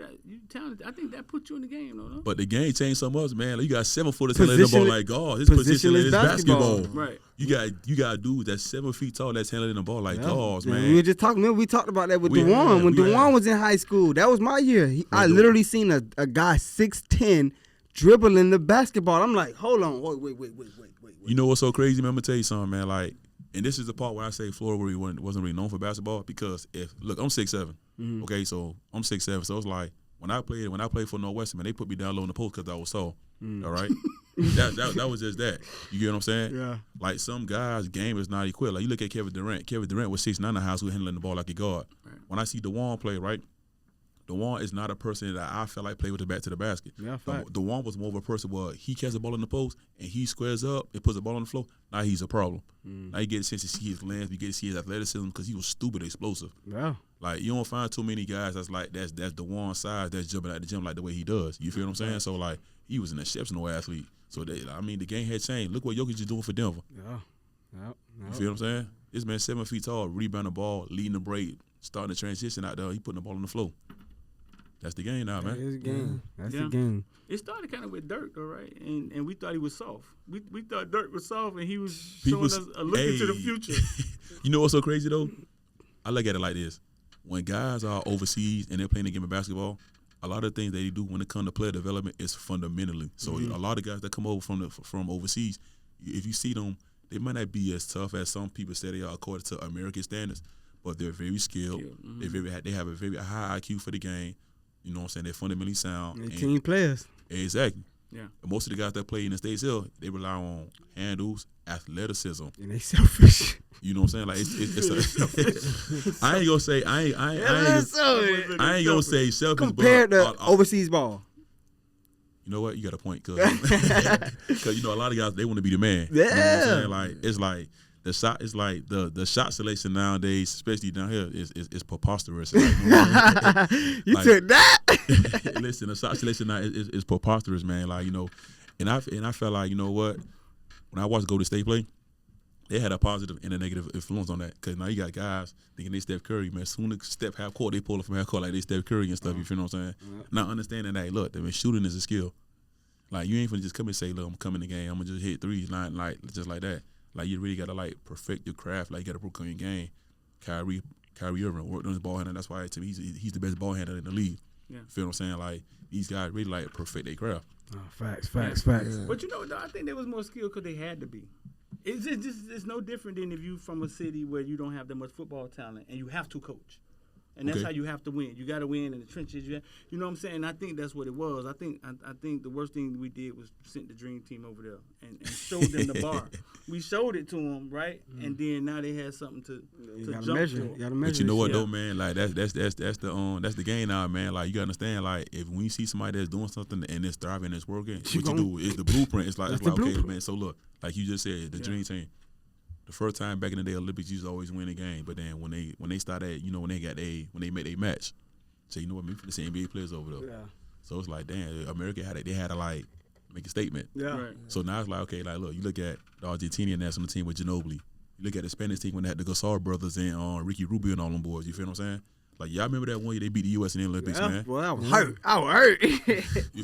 talented. I think that puts you in the game though. No? But the game changed so much, man. Like, you got 7-footers handling the ball like God. His position is basketball. Right. You got dudes that's 7 feet tall that's handling the ball like gods, man. We were just talking. We talked about that with DeJuan when DeJuan was in high school. That was my year. I literally seen a guy 6'10" dribbling the basketball. I'm like, hold on, wait. You know what's so crazy, man? I'm gonna tell you something, man. Like, and this is the part where I say Florida wasn't really known for basketball because I'm 6'7". Okay, so I'm 6'7", so it's like when I played for Northwestern, man, they put me down low in the post because I was sore. All right, that was just that. You get what I'm saying? Yeah. Like some guys' game is not equipped. Like you look at Kevin Durant. Kevin Durant was 6'9" in high school, handling the ball like a guard. Right. When I see DeJuan play, right, DeJuan is not a person that I feel like play with the back to the basket. Yeah, DeJuan was more of a person where he catches the ball in the post and he squares up and puts the ball on the floor. Now he's a problem. Now you get a chance to see his length, you get to see his athleticism because he was stupid explosive. Yeah. Like you don't find too many guys that's DeJuan size that's jumping at the gym like the way he does. You feel what I'm saying? So like he was an exceptional athlete. So the game had changed. Look what Jokic is doing for Denver. Yeah. You feel what I'm saying? This man 7 feet tall, rebounding the ball, leading the break, starting the transition out there. He putting the ball on the floor. That's the game now, man. That is the game. That's the game. It started kind of with Dirk, though, right? And we thought he was soft. We thought Dirk was soft, and he was showing us a look into the future. You know what's so crazy, though? I look at it like this. When guys are overseas and they're playing the game of basketball, a lot of things they do when it comes to player development is fundamentally. So a lot of guys that come over from overseas, if you see them, they might not be as tough as some people say they are according to American standards, but they're very skilled. They have a very high IQ for the game. You know what I'm saying? They're fundamentally sound. They're team players. Exactly. Yeah. And most of the guys that play in the States here, they rely on handles, athleticism. And they selfish. You know what I'm saying? Like it's I ain't gonna say selfish. Compared to overseas ball. You know what? You got a point, cause you know a lot of guys they want to be the man. Yeah. You know what I'm saying? Like it's like the shot is like the shot selection nowadays, especially down here, is preposterous. Like, you took that. Listen, the shot selection now is preposterous, man. Like, you know, and I felt like, you know what, when I watched Golden State play, they had a positive and a negative influence on that. Because now you got guys thinking they Steph Curry, man. As soon as Steph half court, they pull up from half court like they Steph Curry and stuff. You feel what I'm saying? Not understanding that, look, I mean, shooting is a skill. Like, you ain't finna just come and say, look, I'm coming in the game, I'm gonna just hit threes, like just like that. Like, you really got to, like, perfect your craft. Like, you got to work on your game. Kyrie Irving worked on his ball handler. That's why, to me, he's the best ball handler in the league. Yeah. You feel what I'm saying? Like, these guys really, like, perfect their craft. Oh, facts. Yeah. But, you know, I think they was more skilled because they had to be. It's no different than if you from a city where you don't have that much football talent and you have to coach. And that's how you have to win. You got to win in the trenches. You know what I'm saying? I think that's what it was. I think the worst thing we did was sent the dream team over there and showed them the bar. We showed it to them, right? And then now they had something to jump measure. to. You gotta measure. But you know what though, man? Like that's the game now, man. Like you gotta understand, like if when you see somebody that's doing something and it's thriving, it's working, what you do is the blueprint. It's like okay, man. So look, like you just said, the dream team. The first time back in the day, Olympics used to always win a game, but then when they started, you know, when they made a match, say, you know what, we finna see NBA players over there. Yeah. So it's like, damn, America had to like make a statement. Yeah. Right. So now it's like, okay, like look, you look at the Argentinian national team with Ginobili. You look at the Spanish team when they had the Gasol brothers and Ricky Rubio and all them boys. You feel what I'm saying? Like y'all remember that one year they beat the U.S. in the Olympics, man? Well, I was hurt. You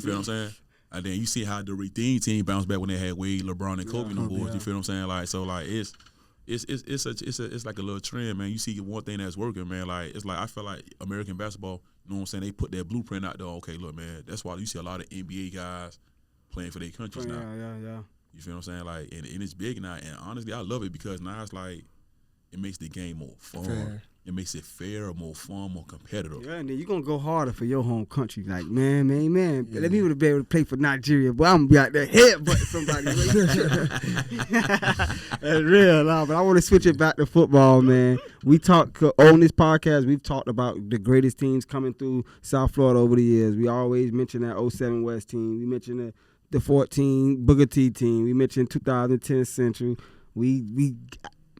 feel what I'm saying? And then you see how the Redeem team bounced back when they had Wade, LeBron, and Kobe and them boys. You feel what I'm saying? Like so, like it's like a little trend, man. You see one thing that's working, man. Like it's like I feel like American basketball, you know what I'm saying? They put their blueprint out there. Okay, look, man, that's why you see a lot of NBA guys playing for their countries now. Yeah. You feel what I'm saying? Like, and it's big now. And honestly, I love it because now it's like it makes the game more fun. Fair. It makes it fair, more fun, more competitive. Yeah, and then you're going to go harder for your home country. Like, man. Yeah. Let me be able to play for Nigeria, but I'm going to be out there headbutting somebody. That's real, nah, but I want to switch it back to football, man. We talk on this podcast, we've talked about the greatest teams coming through South Florida over the years. We always mention that 07 West team. We mention the 14 Booker T team. We mentioned 2010 Central. We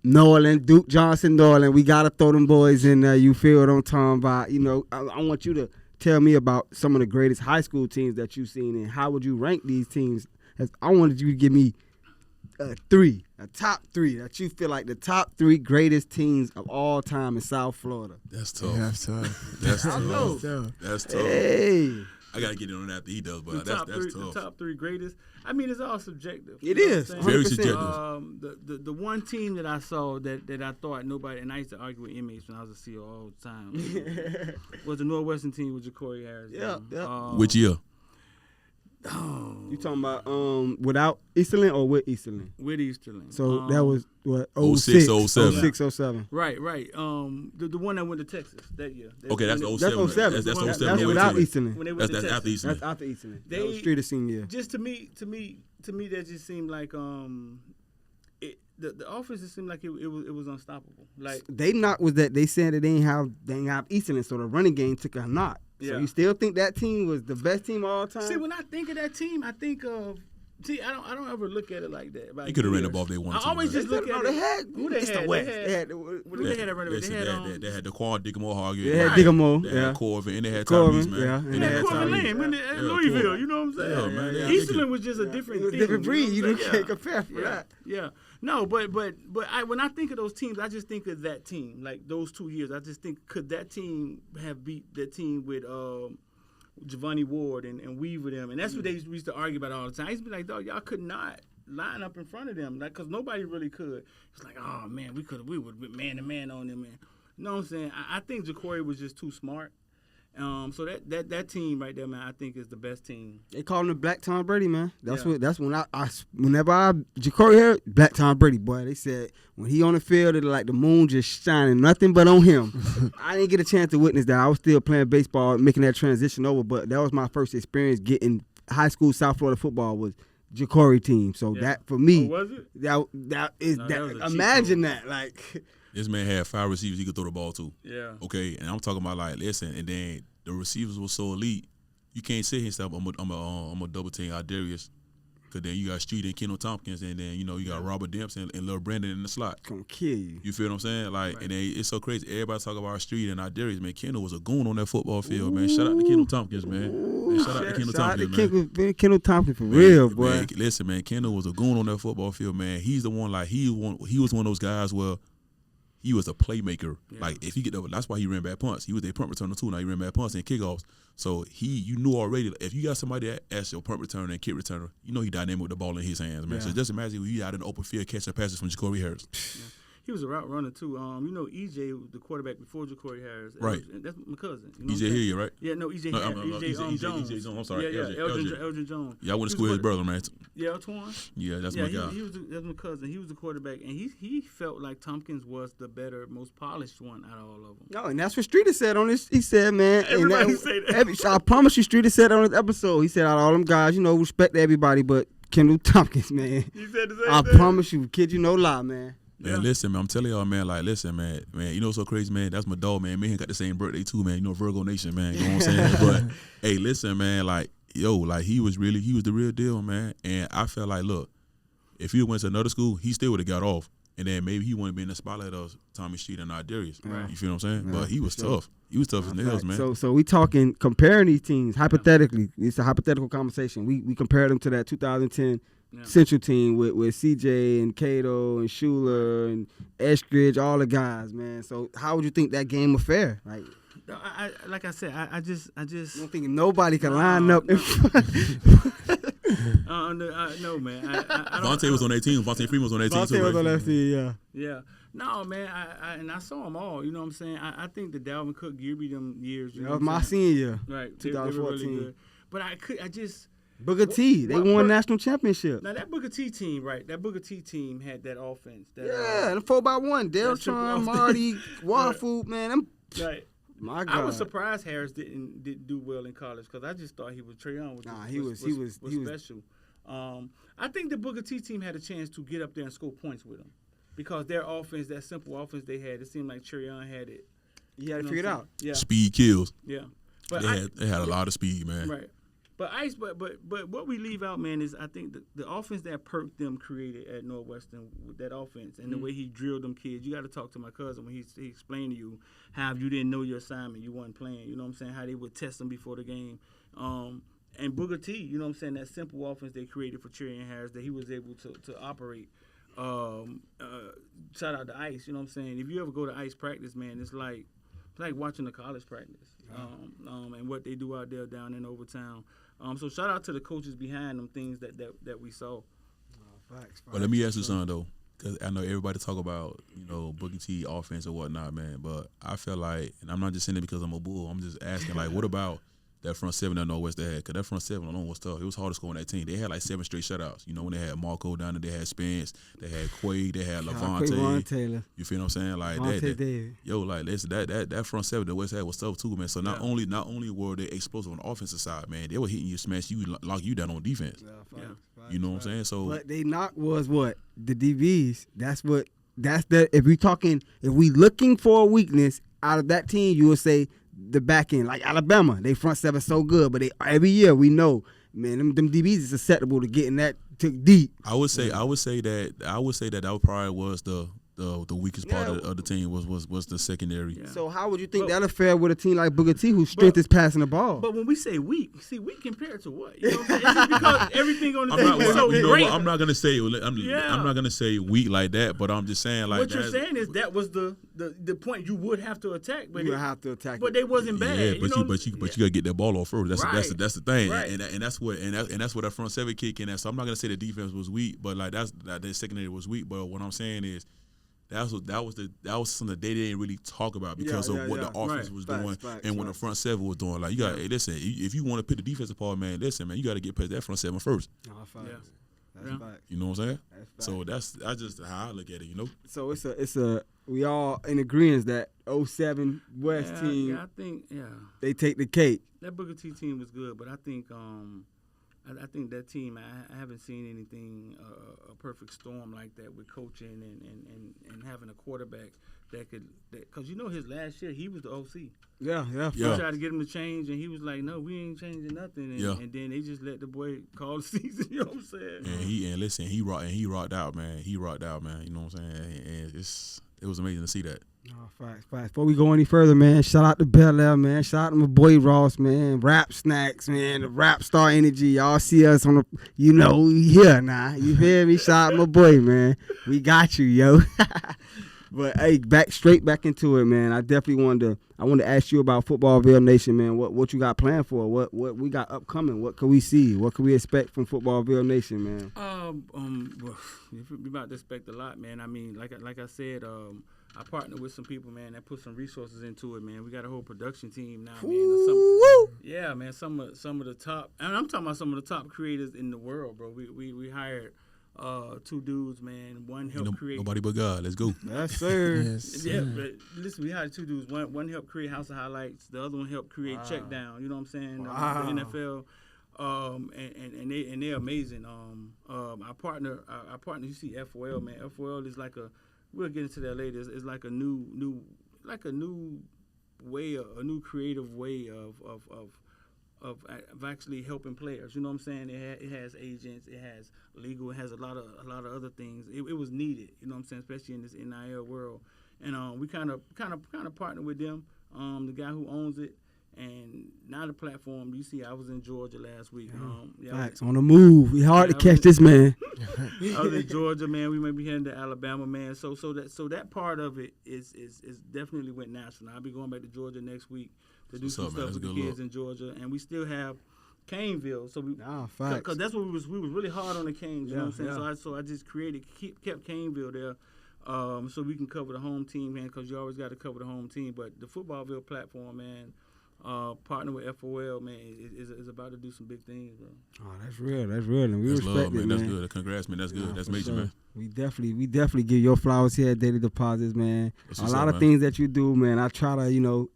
Norland, Duke Johnson, Norland. We got to throw them boys in there. You feel what I'm talking about? You know, I want you to tell me about some of the greatest high school teams that you've seen and how would you rank these teams? I wanted you to give me a top three that you feel like the top three greatest teams of all time in South Florida. That's tough. That's tough. That's tough. That's tough. Hey. I gotta get it on after he does, but that's tough. The top three greatest. I mean, it's all subjective. It is very subjective. The one team that I saw that I thought nobody, and I used to argue with inmates when I was a CO all the time, was the Northwestern team with Ja'Cory Harris. Yeah. Which year? Oh, You talking about without Easterling or with Easterling? With Easterling. So that was what 06, 07. 06, 07. Right. The one that went to Texas that year. Okay, that's when 07. That's 07. That's 07. That's without Easterling. When they That's went to Texas. after Easterling. That's after Easterling. That was Streeter senior year. Just to me, that just seemed like the offense just seemed like it was unstoppable. Like they knock was that they said that they ain't have Easterling, so the running game took a knock. Yeah. So you still think that team was the best team of all time? See, when I think of that team, I think of. See, I don't ever look at it like that. You could have ran the ball if they wanted to. I always just look at it. Who they had? Who they had that running back? They had the Quan Digamo Hargett. They had Digamo, They yeah. had Corvin, and they had Corbin, Tyrese, man. yeah. And And they that had Corbin Tyrese. Lane in Louisville, you know what I'm saying? Yeah, man. Easterling was just a different It was thing. different breed. You know? can't compare for that. Yeah. No, but when I think of those teams, I just think of that team. Like those 2 years, I just think could that team have beat that team with Giovanni Ward and Weaver them, and that's what they used to argue about all the time. I used to be like, dog, y'all could not line up in front of them, like, cause nobody really could. It's like, oh man, we would be man to man on them, man. You know what I'm saying? I think Jacory was just too smart. So that team right there, man, I think is the best team. They call him the Black Tom Brady, man. That's Yeah. what. That's when whenever Jacory here, Black Tom Brady, boy. They said when he on the field, it like the moon just shining, nothing but on him. I didn't get a chance to witness that. I was still playing baseball, making that transition over, but that was my first experience getting high school South Florida football was Jacory team. So that for me, was it? That is No, that. that was a cheat Imagine code. that, like. This man had 5 receivers he could throw the ball to. Yeah. Okay, and I'm talking about like, listen, and then the receivers were so elite, you can't say himself. I'm a double team Darius, cause then you got Street and Kendall Tompkins, and then you got Robert Dempsey and Lil Brandon in the slot. Gonna kill you. You feel what I'm saying? Like, Right. and then it's so crazy. Everybody talk about Street and Darius, man. Kendall was a goon on that football field, man. Shout out to Kendall Tompkins, man. Shout out to Kendall Tompkins, man. Kendall Tompkins for real, boy. Man, listen, man, Kendall was a goon on that football field, man. He's the one, like, he was one of those guys where he was a playmaker. Yeah. Like, if he get over, that's why he ran bad punts. He was a punt returner too. Now he ran bad punts and kickoffs. So you knew already, if you got somebody as your punt returner and kick returner, you know he dynamic with the ball in his hands, man. Yeah. So just imagine you out in the open field catching passes from Jacory Harris. He was a route runner too. EJ was the quarterback before Jacory Harris. Right. That's my cousin. You know EJ Hilliard, right? Yeah, no, EJ. No, EJ Jones. EJ Jones. I'm sorry. Yeah, LJ. Elgin Jones. Yeah, I went to He school with was his brother, man. Yeah, Twan. Yeah, that's my guy. That's my cousin. He was the quarterback, and he felt like Tompkins was the better, most polished one out of all of them. No, and that's what Streeter said on this. He said, man. Everybody say that. I promise you, Streeter said on this episode, he said, out of all them guys, respect everybody, but Kendall Tompkins, man. He said the same I thing. promise you, kid you no lie, man. Man, listen, man, I'm telling y'all, man, like, listen, man, you know what's so crazy, man? That's my dog, man. Me and him got the same birthday, too, man. Virgo Nation, man. You know what I'm saying? But, hey, listen, man, like, he was the real deal, man. And I felt like, look, if he went to another school, he still would have got off. And then maybe he wouldn't be in the spotlight of Tommy Street and Darius. Right. You feel what I'm saying? Yeah, but he was for sure. tough. He was tough as nails, man. So we talking, comparing these teams, hypothetically. It's a hypothetical conversation. We compared them to that 2010 Central team with CJ and Cato and Schuler and Eskridge, all the guys, man. So how would you think that game would fare? Like, like I said, I just I don't think nobody can line up in front. no, man. I don't. Vontae was on that team. Vontae Freeman was on that team, too, Vontae was on right? that team, yeah. Yeah. No, man. I saw them all. You know what I'm saying? I think the Dalvin Cook, Gibby, them years. You That know was what my I'm saying? senior year. Right. They were 2014. really good. But I just. Booker T, they won national championship. Now that Booker T team, right? That Booker T team had that offense. That, Yeah, the 4x1, Deltron, Marty, Waterfoot, man. Them, right. my God. I was surprised Harris didn't do well in college because I just thought he was Trae Young. Nah, he was special. I think the Booker T team had a chance to get up there and score points with him because their offense, that simple offense they had, it seemed like Trae Young had it. You had to figure it out. Yeah. Speed kills. Yeah. But They had a lot of speed, man. Right. But what we leave out, man, is I think the offense that Perk them created at Northwestern with that offense and the way he drilled them kids. You got to talk to my cousin when he explained to you how you didn't know your assignment, you wasn't playing. You know what I'm saying? How they would test them before the game. And Booker T, you know what I'm saying? That simple offense they created for Trae Harris that he was able to operate. Shout out to Ice. You know what I'm saying? If you ever go to Ice practice, man, it's like watching a college practice. And what they do out there down in Overtown. So shout out to the coaches behind them things that we saw. Facts. But let me ask you something, though, because I know everybody talk about, Booker T offense or whatnot, man, but I feel like, and I'm not just saying it because I'm a Bull, I'm just asking, like, what about that front seven that Northwest they had. Because that front seven alone was tough. It was hard to score on that team. They had like 7 straight shutouts. You know, when they had Marco down there, they had Spence, they had Quay, they had Levante. Taylor. You feel what I'm saying? Like that. Yo, like that front seven that West had was tough too, man. So not only were they explosive on the offensive side, man, they were hitting you, smash you, lock you down on defense. You know what I'm saying? So what they knocked was what? The DBs. That's the if we looking for a weakness out of that team, you would say the back end, like Alabama, they front seven so good, but every year we know, man, them DBs is susceptible to getting that deep. I would say that probably was the weakest part of the team was the secondary. Yeah. So how would you think that'll fare with a team like Booker T, whose strength is passing the ball? But when we say weak compared to what? You know what I'm saying? It's because everything on the team is so great. I'm not gonna say I'm not gonna say weak like that, but I'm just saying like what you're saying is that was the point you would have to attack, but but they wasn't bad. Yeah, but you gotta get that ball off first. That's the thing, right. and that's what that front seven kick in. So I'm not gonna say the defense was weak, but like the secondary was weak. But what I'm saying is. That was something that they didn't really talk about because of what the offense was doing and what the front seven was doing. Like you got, hey, listen, if you want to pick the defense apart, man, listen, man, you got to get past that front seven first. That's fact. You know what I'm saying? So that's just how I look at it. You know. So it's a we all in agreement that 07 West team. Yeah, I think they take the cake. That Booker T team was good, but I think that team, I haven't seen anything, a perfect storm like that with coaching and having a quarterback that could, because you know his last year, he was the OC. Yeah. We tried to get him to change, and he was like, no, we ain't changing nothing. And then they just let the boy call the season, you know what I'm saying? And he rocked out, man. You know what I'm saying? And it was amazing to see that. Oh, facts. Before we go any further, man, shout out to Bel Air, man. Shout out to my boy Ross, man. Rap Snacks, man. The Rap Star Energy. Y'all see us on the, we here now. You hear me? Shout out my boy, man. We got you, yo. But hey, straight back into it, man. I definitely wanted to ask you about Footballvillenation, man. What you got planned for? What we got upcoming? What can we see? What can we expect from Footballvillenation, man? Well, we about to expect a lot, man. I mean, like I said, I partnered with some people, man, that put some resources into it, man. We got a whole production team now, man. Some of the top, and I'm talking about some of the top creators in the world, bro. We hired 2 dudes, man. One helped create. Nobody but God. Let's go. Yes, sir. Yes, yeah, but listen, we hired 2 dudes. One helped create House of Highlights. The other one helped create Check Down. You know what I'm saying? Wow. The NFL. And they're amazing. Our partner, you see FOL, man. FOL is like we'll get into that later. It's like a new way, a new creative way of actually helping players. You know what I'm saying? It has agents, it has legal, it has a lot of other things. It was needed. You know what I'm saying? Especially in this NIL world. And we kind of partnered with them. The guy who owns it. And now the platform, you see, I was in Georgia last week. Facts, on the move. We hard to catch this man. I was in Georgia, man. We may be heading to Alabama, man. So that part of it is definitely went national. I'll be going back to Georgia next week to do some stuff with the kids in Georgia, and we still have Caneville. So because that's what we was really hard on the Canes. You know what I'm saying? So I just kept Caneville there. So we can cover the home team, man, because you always got to cover the home team. But the Footballville platform, man. Partner with FOL, man, is about to do some big things, bro. Oh, that's real, and we respect love, man. it, man. That's good. Congrats, man. That's good. That's major, sure. man. We definitely give your flowers here at Daily Deposits, man. A lot of things that you do, man. I try to,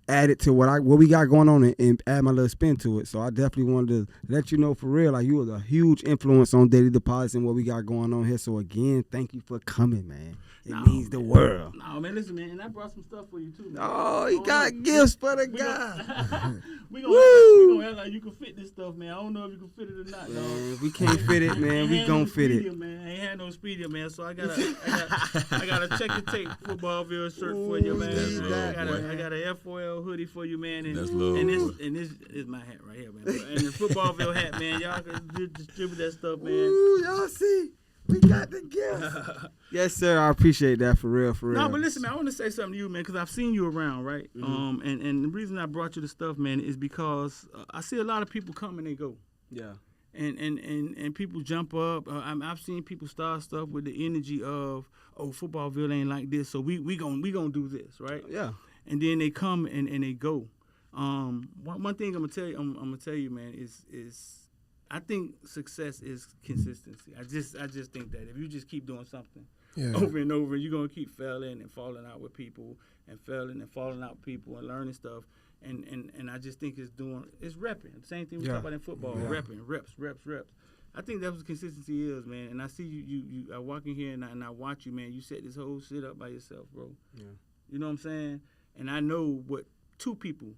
add it to what we got going on and add my little spin to it. So I definitely wanted to let you know for real, like you was a huge influence on Daily Deposits and what we got going on here. So again, thank you for coming, man. It means the world. No, man, listen, man, and I brought some stuff for you too, man. Oh, he got gifts for the guy. We gonna act like you can fit this stuff, man. I don't know if you can fit it or not, man. If we can't fit it, man, we gon' fit it. Man. I ain't had no Speedia, man, so I got a check and tape Footballville shirt for you, man. I got a FOL hoodie for you, man. And, that's love. And this is my hat right here, man. And the Footballville hat, man. Y'all can distribute that stuff, man. Ooh, y'all see? We got the gift. Yes, sir. I appreciate that for real. No, but listen, man, I want to say something to you, man, because I've seen you around, right? Mm-hmm. And the reason I brought you the stuff, man, is because I see a lot of people come and they go. Yeah. And people jump up. I've seen people start stuff with the energy of, Footballville ain't like this, so we gonna do this, right? Yeah. And then they come and they go. One thing I'm gonna tell you, man, is I think success is consistency. I just think that if you just keep doing something over and over, you're gonna keep failing and falling out with people and failing and falling out with people and learning stuff. And I just think it's repping. The same thing we talk about in football, repping, reps. I think that's what consistency is, man. And I see you I walk in here and I watch you, man. You set this whole shit up by yourself, bro. Yeah. You know what I'm saying? And I know what two people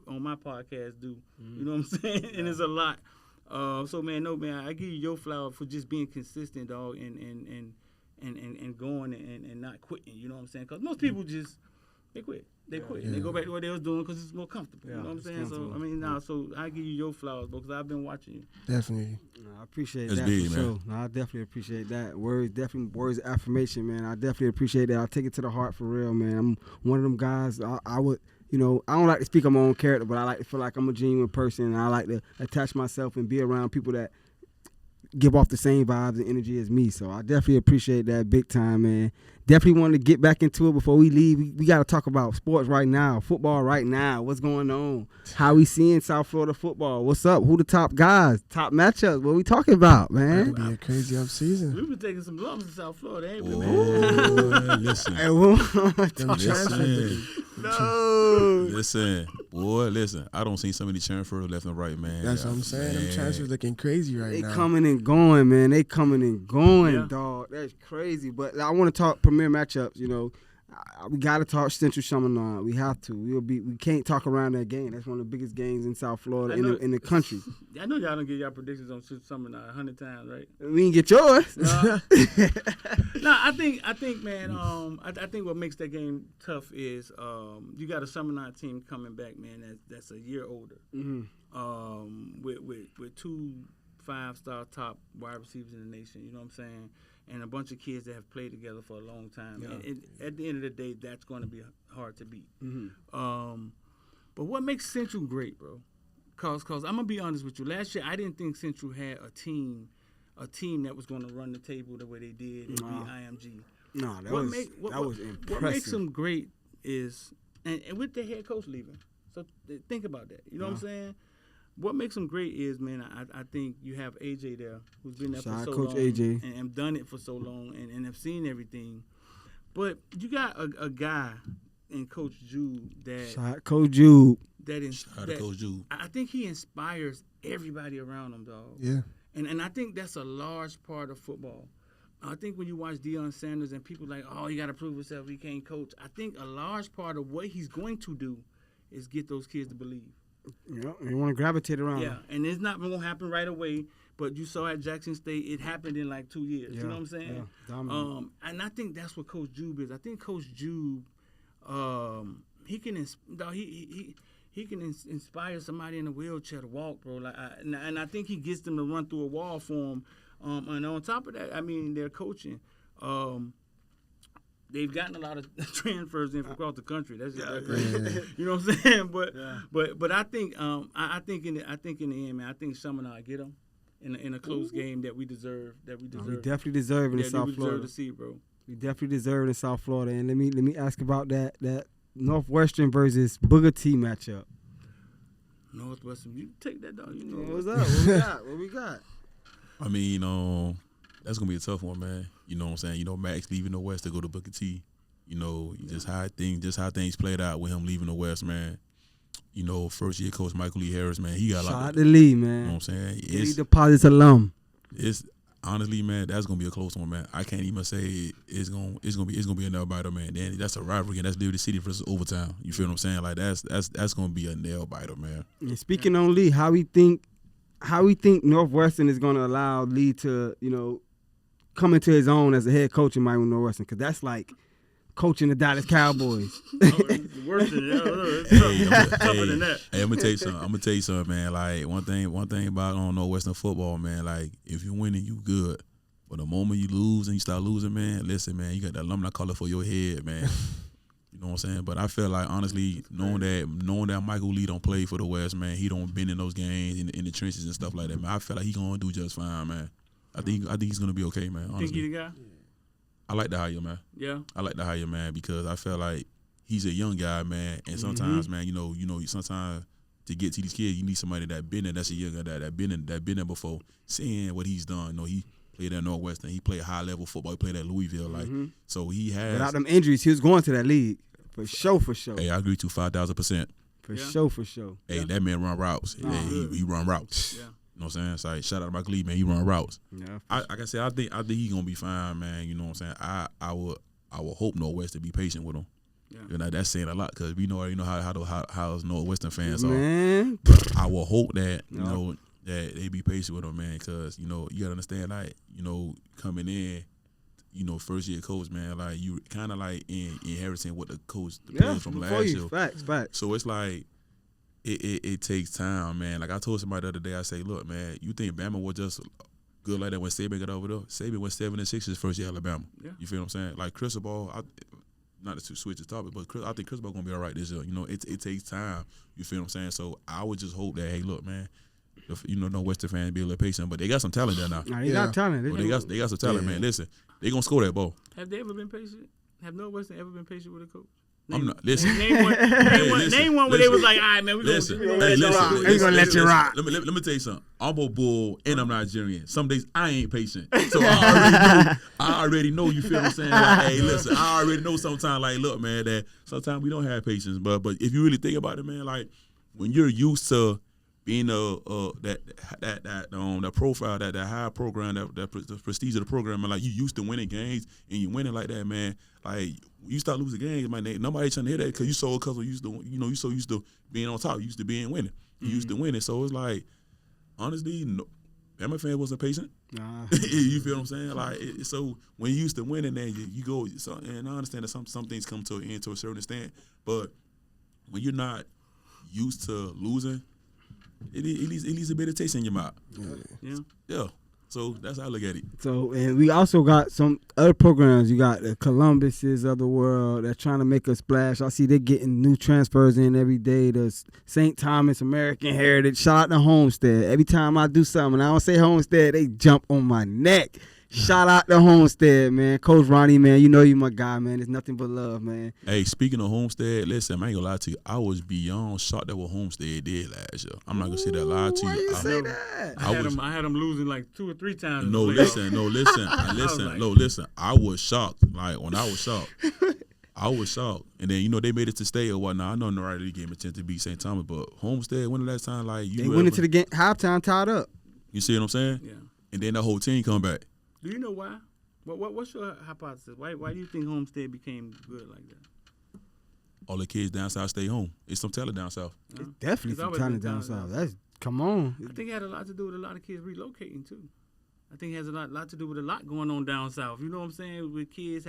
on my podcast do. You know what I'm saying? And it's a lot. So, man, I give you your flower for just being consistent, dog, and going and not quitting. You know what I'm saying? Because most people they quit. They quit. They go back to what they was doing because it's more comfortable. You know what I'm saying? So, I mean, so I give you your flowers, bro, because I've been watching you. Definitely. I appreciate That's that big, for man. sure. No, I definitely appreciate that. Words of affirmation, man. I definitely appreciate that. I take it to the heart for real, man. I'm one of them guys. I would, I don't like to speak on my own character, but I like to feel like I'm a genuine person, and I like to attach myself and be around people that give off the same vibes and energy as me. So I definitely appreciate that big time, man. Definitely wanted to get back into it before we leave. We got to talk about sports right now, football right now. What's going on? How we seeing South Florida football? What's up? Who the top guys? Top matchups? What we talking about, man? It'll be a crazy up season. We've been taking some lumps in South Florida, ain't we, man? Listen. Hey, we'll Listen, boy, listen. I don't see so many transfers left and right, man. That's what I'm saying. Them transfers looking crazy right now. They coming and going, man. They coming and going, Yeah. dog. That's crazy. But I want to talk premier matchups. We got to talk Central Chaminade. We have to. We can't talk around that game. That's one of the biggest games in South Florida in the country. I know y'all don't get y'all predictions on something 100 times, right? We didn't get yours. No, I think, man. I think what makes that game tough is you got a Chaminade team coming back, man. That's a year older. Mm-hmm. With 2 5-star top wide receivers in the nation. You know what I'm saying? And a bunch of kids that have played together for a long time. Yeah. And at the end of the day, that's going to be hard to beat. Mm-hmm. But what makes Central great, bro? Cause I'm gonna be honest with you. Last year, I didn't think Central had a team that was going to run the table the way they did and beat IMG. No, that was impressive. What makes them great is, and with the head coach leaving. So think about that. You know what I'm saying? What makes them great is, man, I think you have AJ there, who's been there for so Coach long AJ. and done it for so long and have seen everything. But you got a guy in Coach Jude that Coach Jude. Coach Jude. I think he inspires everybody around him, dog. Yeah. And I think that's a large part of football. I think when you watch Deion Sanders and people like, oh, you got to prove yourself, he can't coach. I think a large part of what he's going to do is get those kids to believe. You want to gravitate around. Yeah, and it's not going to happen right away, but you saw at Jackson State, it happened in like 2 years. You know what I'm saying? Yeah, and I think that's what Coach Jube is. I think Coach Jube, he can inspire somebody in a wheelchair to walk, bro. And I think he gets them to run through a wall for him. And on top of that, I mean, their coaching. They've gotten a lot of transfers in from across the country. That's just crazy. You know what I'm saying? But I think I think in the end, man, I think Chaminade get them in a close game that we deserve. We definitely deserve in South Florida. We deserve to see, bro. We definitely deserve in South Florida. And let me ask about that Northwestern versus Booker T matchup. Northwestern, you take that down. You know what's up? What we got? I mean, that's gonna be a tough one, man. You know what I'm saying? Max leaving the West to go to Booker T. Just how things played out with him leaving the West, man. First year coach Michael Lee Harris, man, he got a lot. Shout out to Lee, man. You know what I'm saying? Daily Deposits alum. It's honestly, man, that's gonna be a close one, man. I can't even say it's gonna be a nail biter, man. Then that's a rivalry, and that's Liberty City versus Overtown. You feel what I'm saying? Like that's gonna be a nail biter, man. And speaking on Lee, how we think Northwestern is gonna allow Lee to come into his own as a head coach in Miami Northwestern, because that's like coaching the Dallas Cowboys. It's worse than that. It's tougher than that. Hey, I'm gonna tell you something, man. Like one thing about Northwestern football, man. Like if you're winning, you good. But the moment you lose and you start losing, man, listen, man, you got that alumni color for your head, man. You know what I'm saying? But I feel like, honestly, knowing that Michael Lee don't play for the West, man, he don't been in those games in the trenches and stuff like that, man. I feel like he gonna do just fine, man. I think he's gonna be okay, man. Honestly. Think he the guy? I like the hire, man. Yeah. I like the hire, man, because I feel like he's a young guy, man, and sometimes, man, you know, sometimes to get to these kids, you need somebody that been there, that's a young guy that been there before, seeing what he's done. You know, he played at Northwestern, he played high level football, he played at Louisville, like so he has. Without them injuries, he was going to that league for sure. Hey, I agree to 5,000%. For sure. Hey, that man run routes. Hey, he run routes. Yeah. You know what I'm saying? So, like, shout out to Mike Lee, man. He run routes. Yeah. Like I said, I think he gonna be fine, man. You know what I'm saying? I will hope Northwestern be patient with him. Yeah. You know, that's saying a lot because we already know how Northwestern fans are. Man. But I will hope that you know that they be patient with him, man. Because you know you gotta understand, like you know coming in, you know first year coach, man. Like you kind of like inheriting what the players from last year. Facts. So it's like. It takes time, man. Like I told somebody the other day, I say, look, man, you think Bama was just good like that when Saban got over there? Saban went 7-6 his first year at Alabama. Yeah. You feel what I'm saying? Like Cristobal, not to switch the topic, but I think Cristobal gonna be all right this year. You know, it takes time. You feel what I'm saying? So I would just hope that, hey, look, man, if, you know, no Western fans be a little patient, but they got some talent there now. Nah, they got talent. They got some talent, man. Listen, they gonna score that ball. Have they ever been patient? Have Northwestern ever been patient with a coach? I'm not. Listen. Name one where they was like, all right, man, we're going to let you rock. Let me tell you something. I'm a bull and I'm Nigerian. Some days I ain't patient. So I already know, you feel what I'm saying? Like, hey, listen, I already know sometimes, like, look, man, that sometimes we don't have patience. But if you really think about it, man, like, when you're used to being that profile, that high program, the prestige of the program, and like you used to winning games and you winning like that, man. Like you start losing games, man. Nobody trying to hear that because you so used to, you know, you so used to being on top, you used to being winning, you used to winning. So it's like, honestly, no, Bama fan wasn't patient. Nah. You feel what I'm saying? Like so when you used to winning, then you go. So, and I understand that some things come to an end to a certain extent, but when you're not used to losing. It leaves a bit of taste in your mouth. Yeah. So that's how I look at it. So, and we also got some other programs. You got the Columbuses of the world that's trying to make a splash. I see they're getting new transfers in every day. The St. Thomas, American Heritage. Shout out to Homestead. Every time I do something, I don't say Homestead, they jump on my neck. Shout out to Homestead, man. Coach Ronnie, man, you know you my guy, man. It's nothing but love, man. Hey, speaking of Homestead, listen, I ain't gonna lie to you. I was beyond shocked at what Homestead did last year. I'm not gonna say that lie to you. Why you say that? I had them losing like 2 or 3 times. No, listen. I was shocked. Like when I was shocked. And then, you know, they made it to stay or whatnot. I know no Rider game a chance to beat St. Thomas, but Homestead, when the last time, like, they went into the game halftime tied up. You see what I'm saying? Yeah. And then the whole team come back. Do you know why? What's your hypothesis? Why do you think Homestead became good like that? All the kids down south stay home. It's some talent down south. It's definitely some talent down south. Come on. I think it had a lot to do with a lot of kids relocating too. I think it has a lot to do with a lot going on down south. You know what I'm saying? With kids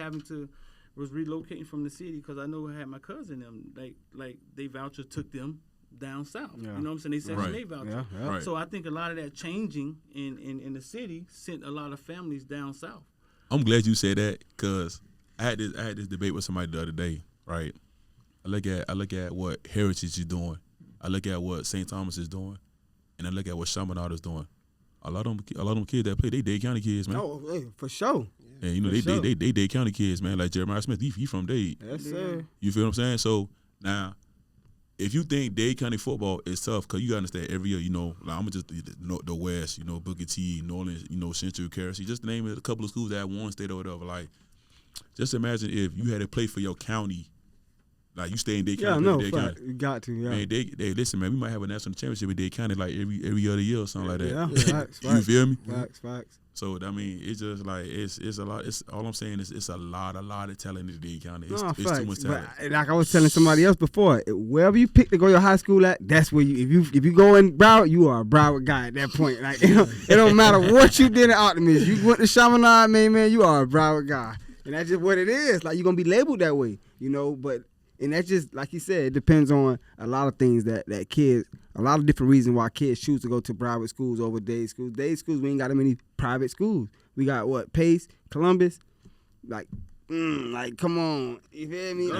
was relocating from the city, because I know I had my cousin them like they voucher took them down south. Yeah. You know what I'm saying? They Section 8 voucher. Yeah. Right. So I think a lot of that changing in the city sent a lot of families down south. I'm glad you said that, because I had this debate with somebody the other day, right? I look at what Heritage is doing. I look at what St. Thomas is doing, and I look at what Chaminade is doing. A lot of them kids that play, they Dade County kids, man. Oh, hey, for sure. And you know they Dade County kids, man. Like Jeremiah Smith, he from Dade. Yes, sir. You feel what I'm saying? So now, if you think Dade County football is tough, because you got to understand every year, you know, like I'm just the West, you know, Booker T, New Orleans, you know, Central, Kersey, just to name a couple of schools that have one state or whatever. Like, just imagine if you had to play for your county, like you stay in Dade County. Yeah, no, Dade County. You got to, yeah. Man, they listen, man, we might have a national championship in Dade County like every other year or something like that. Yeah, facts. You feel me? Facts. So I mean, it's just like it's a lot. It's all I'm saying is it's a lot of talent in Dade County. It's too much talent. But like I was telling somebody else before, wherever you pick to go to high school at, that's where you. If you go in Broward, you are a Broward guy at that point. Like it don't matter what you did at Optimus. You went to Chaminade, man, you are a Broward guy, and that's just what it is. Like you're gonna be labeled that way, you know. But and that's just like you said, it depends on a lot of things that kids. A lot of different reasons why kids choose to go to Broward schools over Dade schools. Dade schools, we ain't got that many private schools. We got what? Pace, Columbus, like come on, you feel me?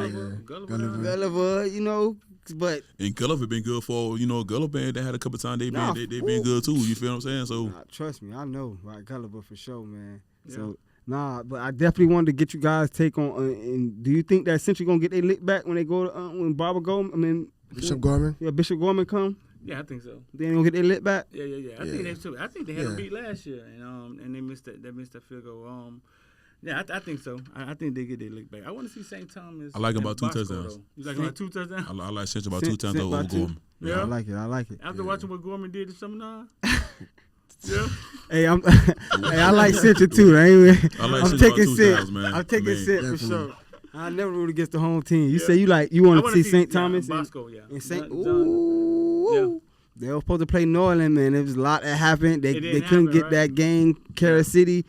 Gulliver, you know. But and Gulliver been good for, you know, Gulliver they had a couple times they been good too. You feel what I'm saying? So trust me, I know, right? Gulliver for sure, man. Yeah. So Nah, but I definitely wanted to get you guys' take on. And do you think that Central gonna get their lick back when they go to when Barbara Gorman? I mean, Bishop Gorman. Yeah, Bishop Gorman come. Yeah, I think so. They ain't gonna get their lick back. Yeah. I think they too. I think they had a beat last year, and they missed that. They missed that field goal. Yeah, I think so. I think they get their lick back. I want to see St. Thomas. I like them and about 2 Bosco, touchdowns. though. You like them about 2 touchdowns? I like Central about 2 touchdowns over Gorman. Yeah, I like it. After watching what Gorman did to Seminar. Yeah. Hey, I like Central too. I'm taking Central, man. I'm taking Central for sure. I never root against the home team. You say you want to see St. Thomas Bosco, and St. Ooh. They were supposed to play New Orleans, man. There was a lot that happened. They couldn't get that game. Kansas City.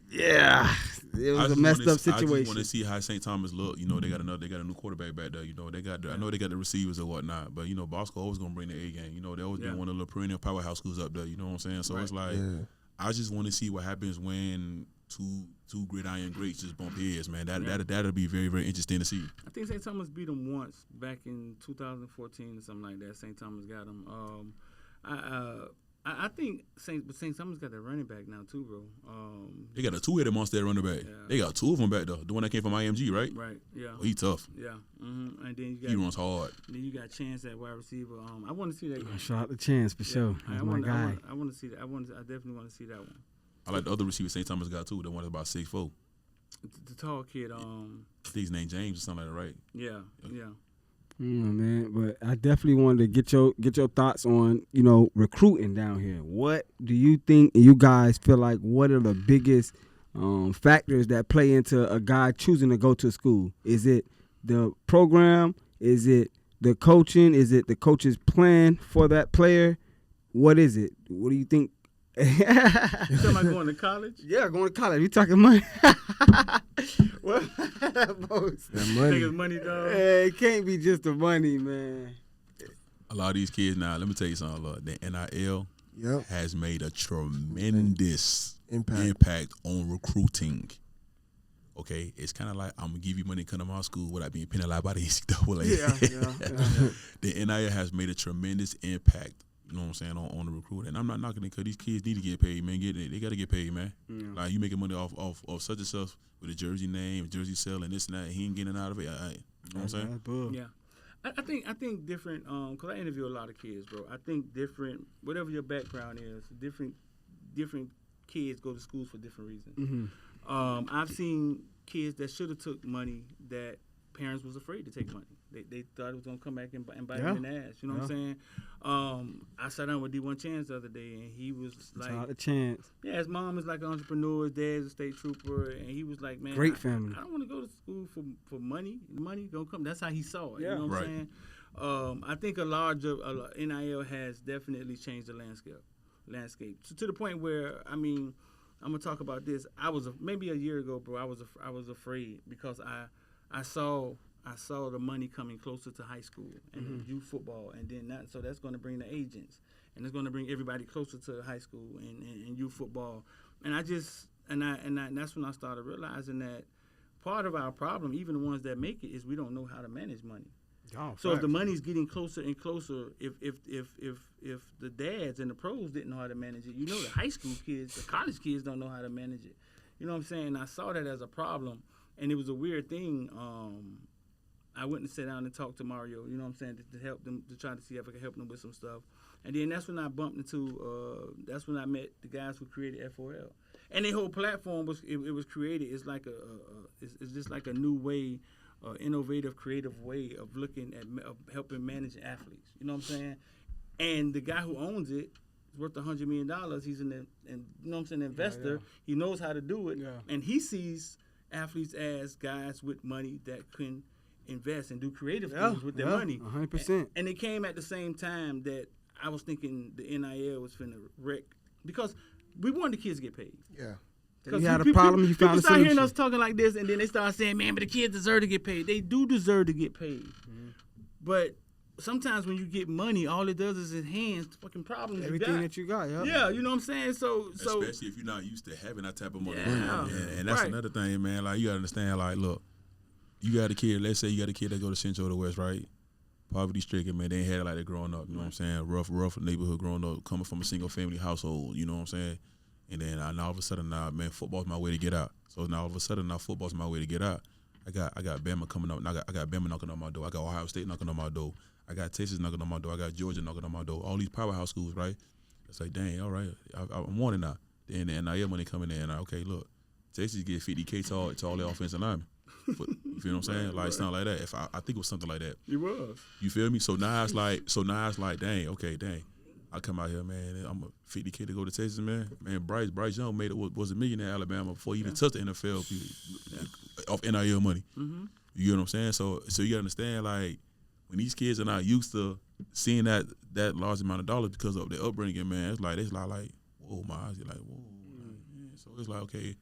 Yeah. It was a messed up situation. I just want to see how St. Thomas look. You know, they got a new quarterback back there. You know, I know they got the receivers and whatnot, but you know, Bosco always gonna bring the A game. You know, they always been one of the perennial powerhouse schools up there. You know what I'm saying? So it's like, I just want to see what happens when two gridiron greats just bump heads, man. That'll be very, very interesting to see. I think St. Thomas beat them once back in 2014 or something like that. St. Thomas got them. I think St. Thomas got that running back now too, bro. They got a 2-headed monster at running back. Yeah. They got 2 of them back there. The one that came from IMG, right? Right. Yeah. Oh, he tough. Yeah. Mm-hmm. And then he runs hard. Then you got Chance at wide receiver. I want to see that game. Shout out to Chance for sure. I want to see that. I definitely want to see that one. I like the other receiver St. Thomas got too. The one that's about 6'4". The tall kid. I think his name James or something like that, right? Yeah. Man, but I definitely wanted to get your thoughts on, recruiting down here. What do you think, you guys feel like, what are the biggest factors that play into a guy choosing to go to school? Is it the program? Is it the coaching? Is it the coach's plan for that player? What is it? What do you think? You talking about going to college? Yeah, going to college. We talking money. Well, that money. Think money, dog. Hey, it can't be just the money, man. A lot of these kids now, let me tell you something, look, the NIL has made a tremendous impact on recruiting. Okay, it's kind of like I'm gonna give you money to come to my school without being penalized by the NCAA. Yeah. The NIL has made a tremendous impact. You know what I'm saying, on the recruiting. And I'm not knocking it because these kids need to get paid, man. They got to get paid, man. Yeah. Like, you making money off such and such with a jersey name, jersey sale, and this and that. He ain't getting out of it. You know what I'm saying? Yeah. I think different, because I interview a lot of kids, bro. I think different, whatever your background is, different kids go to schools for different reasons. Mm-hmm. I've seen kids that should have took money that parents was afraid to take money. They thought it was going to come back and bite them in the ass. You know what I'm saying? I sat down with D1 Chance the other day, and he was like... Shout out to Chance. Yeah, his mom is like an entrepreneur. His dad's a state trooper. And he was like, man... Great family. I don't want to go to school for money. Money going to come. That's how he saw it. Yeah. You know what I'm saying? I think a larger NIL has definitely changed the landscape. To the point where, I mean, I'm going to talk about this. Maybe a year ago, bro, I was afraid because I saw the money coming closer to high school and youth football, and then so that's going to bring the agents, and it's going to bring everybody closer to high school and youth football. And that's when I started realizing that part of our problem, even the ones that make it, is we don't know how to manage money. So if the money's getting closer and closer, if the dads and the pros didn't know how to manage it, the high school kids, the college kids don't know how to manage it. You know what I'm saying? And I saw that as a problem, and it was a weird thing. I went and sat down and talked to Mario, you know what I'm saying, to help them, to try to see if I could help them with some stuff. And then that's when I bumped into, that's when I met the guys who created F4L. And their whole platform was created. It's like it's just like a new way, innovative, creative way of looking at of helping manage athletes. You know what I'm saying? And the guy who owns it is worth $100 million. He's an investor. Yeah. He knows how to do it, and he sees athletes as guys with money that can invest and do creative things with their money. 100%. And it came at the same time that I was thinking the NIL was finna wreck, because we wanted the kids to get paid. Yeah. Because you had a problem, you found a solution. People start hearing us talking like this, and then they start saying, man, but the kids deserve to get paid. They do deserve to get paid. Mm-hmm. But sometimes when you get money, all it does is enhance the fucking problems everything that you got. Yeah, you know what I'm saying? So especially if you're not used to having that type of money. Yeah. And that's another thing, man. Like, you got to understand, like, look, you got a kid, let's say you got a kid that go to Central or the West, right? Poverty stricken, man. They ain't had it like they growing up, you know what I'm saying? Rough neighborhood growing up, coming from a single family household, you know what I'm saying? And then now all of a sudden now, man, football's my way to get out. So now all of a sudden now football's my way to get out. I got Bama coming up. I got Bama knocking on my door. I got Ohio State knocking on my door. I got Texas knocking on my door. I got Georgia knocking on my door. All these powerhouse schools, right? It's like, dang, all right, I'm wanting now. Then the NIL money coming in. Okay, look, Texas get $50K to all their offensive linemen. You feel what I'm saying? Like something like that. If I think it was something like that. It was. You feel me? So now it's like, dang. I come out here, man. I'm a $50K to go to Texas, man. Man, Bryce Young was a millionaire in Alabama before he even touched the NFL off NIL money. Mm-hmm. You get what I'm saying? So you gotta understand, like, when these kids are not used to seeing that large amount of dollars because of their upbringing, man, it's like whoa, my eyes are like, whoa. Like, so it's like, okay.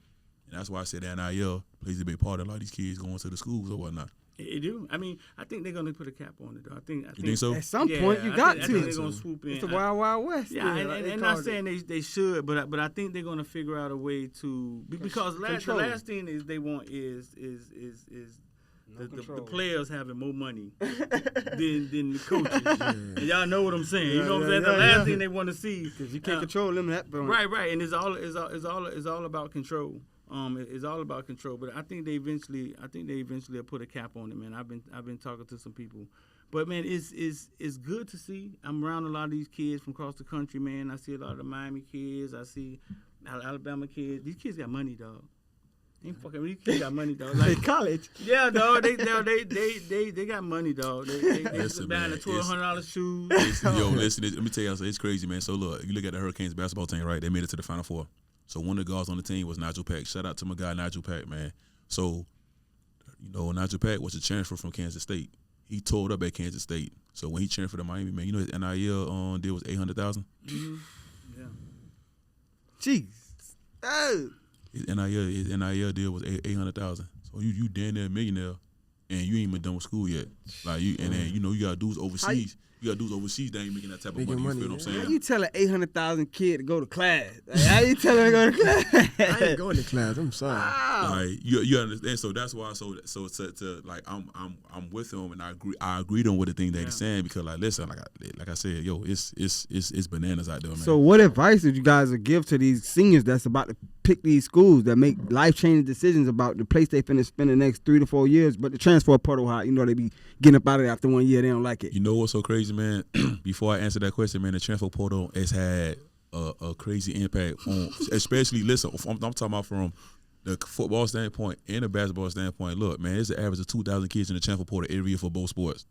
And that's why I said NIL plays a big part of a lot of these kids going to the schools or whatnot. It do. I mean, I think they're gonna put a cap on it though. I think you think so? At some point, you got to. to. I think they're gonna swoop in. It's the Wild Wild West. Yeah, and not saying they should, but I think they're gonna figure out a way to because the last thing is they want is the players having more money than the coaches. And y'all know what I'm saying. You know what I'm saying? The last thing they want to see because you can't control them that point. Right, and it's all about control. It's all about control, but I think they eventually will put a cap on it, man. I've been talking to some people, but man, it's good to see. I'm around a lot of these kids from across the country, man. I see a lot of the Miami kids. I see Alabama kids. These kids got money, dog. Ain't fucking these kids got money, dog. Like college. Yeah, dog. They got money, dog. They listen, buying the $1,200 shoes. Listen, let me tell you something. It's crazy, man. So look, you look at the Hurricanes basketball team, right? They made it to the Final Four. So one of the guards on the team was Nigel Pack. Shout out to my guy Nigel Pack, man. So, Nigel Pack was a transfer from Kansas State. He tore up at Kansas State. So when he transferred to Miami, man, his NIL deal was $800,000. Mm-hmm. Yeah. Jeez. Oh. His NIL deal was $800,000. So you damn near a millionaire, and you ain't even done with school yet. Like you got dudes overseas. You got dudes overseas that ain't making that type of money. You feel what I'm saying? How you tell an 800,000 kid to go to class? Like, how you tell him to go to class? I ain't going to class. I'm sorry. Wow. Like you understand? So that's why. So to like I'm with him, and I agree on with the thing that he's saying because like listen, like I said, yo, it's bananas out there, man. So what advice would you guys give to these seniors that's about to pick these schools that make life-changing decisions about the place they finna spend the next 3 to 4 years, but the transfer portal hot, they be getting up out of it after 1 year, they don't like it. You know what's so crazy, man? Before I answer that question, man, the transfer portal has had a crazy impact on, especially, listen, I'm talking about from the football standpoint and the basketball standpoint. Look, man, it's an average of 2,000 kids in the transfer portal every year for both sports.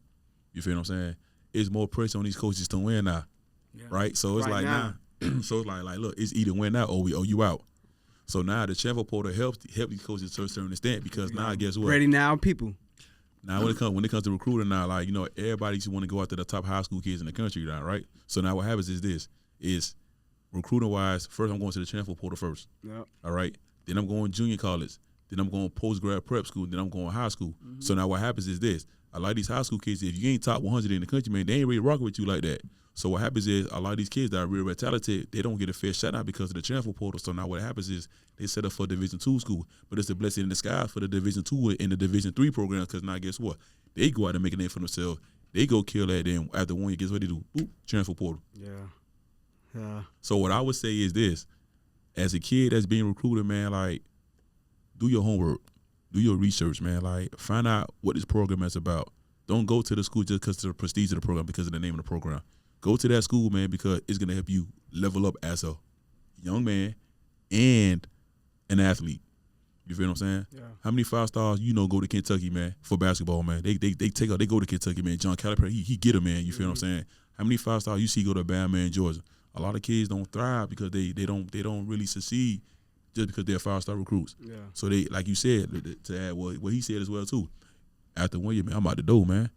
You feel what I'm saying? It's more pressure on these coaches to win now, right? So it's right like now. So it's like, look, it's either win now or you out. So now the transfer portal helps these coaches to a certain extent because now guess what? Ready now, people. Now when it comes to recruiting now, like everybody just want to go after the top high school kids in the country now, right? So now what happens is recruiting wise, first I'm going to the transfer portal first. Yep. All right. Then I'm going junior college. Then I'm going post grad prep school. Then I'm going high school. Mm-hmm. So now what happens is this. A lot of these high school kids, if you ain't top 100 in the country, man, they ain't really rocking with you like that. So what happens is a lot of these kids that are real talented, they don't get a fair shot out because of the transfer portal. So now what happens is they set up for Division II school, but it's a blessing in disguise for the Division II and the Division III program because now guess what? They go out and make a name for themselves. They go kill that. Then after 1 year, guess what they do? Boop, transfer portal. Yeah. So what I would say is this: as a kid that's being recruited, man, like do your homework, do your research, man. Like find out what this program is about. Don't go to the school just because of the prestige of the program, because of the name of the program. Go to that school, man, because it's gonna help you level up as a young man and an athlete. You feel what I'm saying? Yeah. How many 5-stars go to Kentucky, man, for basketball, man? They go to Kentucky, man. John Calipari, he get them, man. You feel what I'm saying? How many 5-stars you see go to Bama and Georgia? A lot of kids don't thrive because they don't really succeed just because they're 5-star recruits. Yeah. So they, like you said, to add what he said as well too. After 1 year, man, I'm out the door, man.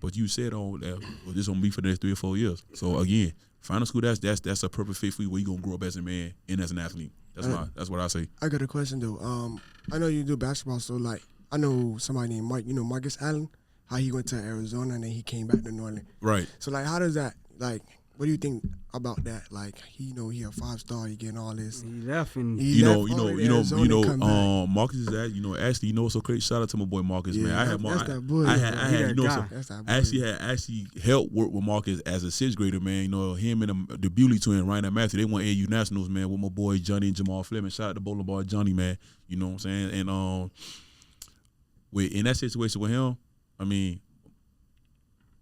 But you said this gonna be for the next 3 or 4 years. So again, find a school that's a perfect fit for you where you gonna grow up as a man and as an athlete. That's what I say. I got a question though. I know you do basketball, so like I know somebody named Mike. Marcus Allen, how he went to Arizona and then he came back to New Orleans. Right. So like, how does that like What do you think about that? Like, he a 5-star, he getting all this. He left and Marcus is actually, what's so crazy? Shout out to my boy Marcus, man. I actually helped work with Marcus as a 6th grader, man. Him and the Bewley twin, Ryan and Matthew, they won AU Nationals, man, with my boy Johnny and Jamal Fleming. Shout out to Bowling Ball Johnny, man. You know what I'm saying? And in that situation with him, I mean,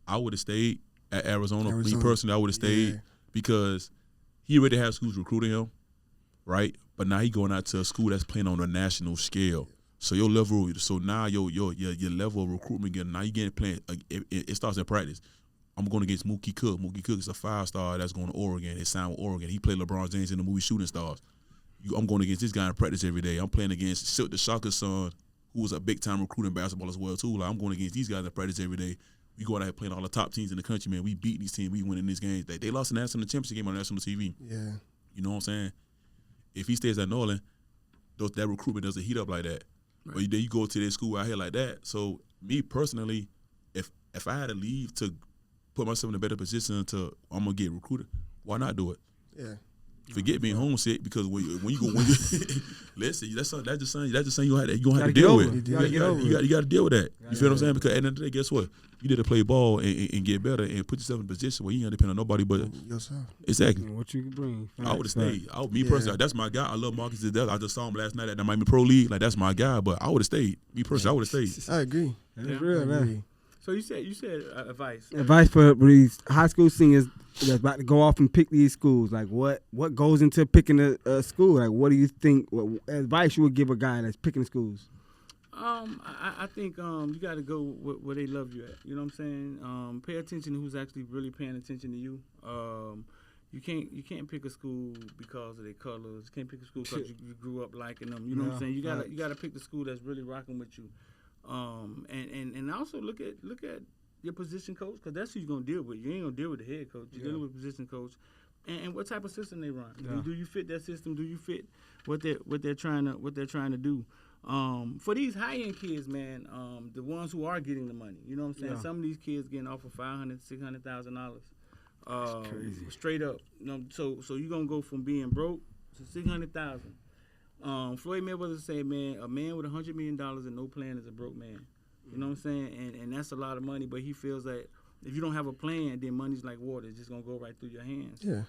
I would have stayed at Arizona. Me personally, I would have stayed because he already had schools recruiting him, right? But now he going out to a school that's playing on a national scale. So your level, your level of recruitment again. Now you getting playing. It starts in practice. I'm going against Mookie Cook. Mookie Cook is a 5-star that's going to Oregon. It signed with Oregon. He played LeBron James in the movie Shooting Stars. I'm going against this guy in practice every day. I'm playing against Silk the Shocker's son, who was a big-time recruit in basketball as well, too. Like, I'm going against these guys in practice every day. We go out here playing all the top teams in the country, man. We beat these teams. We winning these games. They lost the national championship game on national TV. Yeah. You know what I'm saying? If he stays at Norland, that recruitment doesn't heat up like that. Right. But then you go to their school out here like that. So, me personally, if I had to leave to put myself in a better position to I'm going to get recruited, why not do it? Yeah. Forget being homesick because when you listen, that's just something you gonna have to deal with. You got to deal with that. You feel what I'm saying? Because at the end of the day, guess what? You need to play ball and get better and put yourself in a position where you ain't gonna depend on nobody but yourself. Exactly. What you can bring. I would have stayed. Me personally, that's my guy. I love Marcus to death. I just saw him last night at the Miami Pro League. Like, that's my guy. But I would have stayed. Me personally, I would have stayed. I agree. That's real, man. So you said advice. Advice for these high school seniors that's about to go off and pick these schools. Like, what goes into picking a school? Like, what do you think? What advice you would give a guy that's picking schools? I think you got to go where they love you at. You know what I'm saying? Pay attention to who's actually really paying attention to you. You can't pick a school because of their colors. You can't pick a school because you grew up liking them. You know what I'm saying? You gotta pick the school that's really rocking with you. And also look at your position coach, because that's who you're gonna deal with. You ain't gonna deal with the head coach. You're dealing with position coach, and what type of system they run. Yeah. Do you fit that system? Do you fit what they're trying to do? For these high end kids, man, the ones who are getting the money, you know what I'm saying. Yeah. Some of these kids getting off of $500,000, $600,000, crazy, straight up. So you're gonna go from being broke to $600,000. Floyd Mayweather said, man, a man with $100 million and no plan is a broke man. You know what I'm saying? And that's a lot of money, but he feels that if you don't have a plan, then money's like water. It's just going to go right through your hands. Yeah.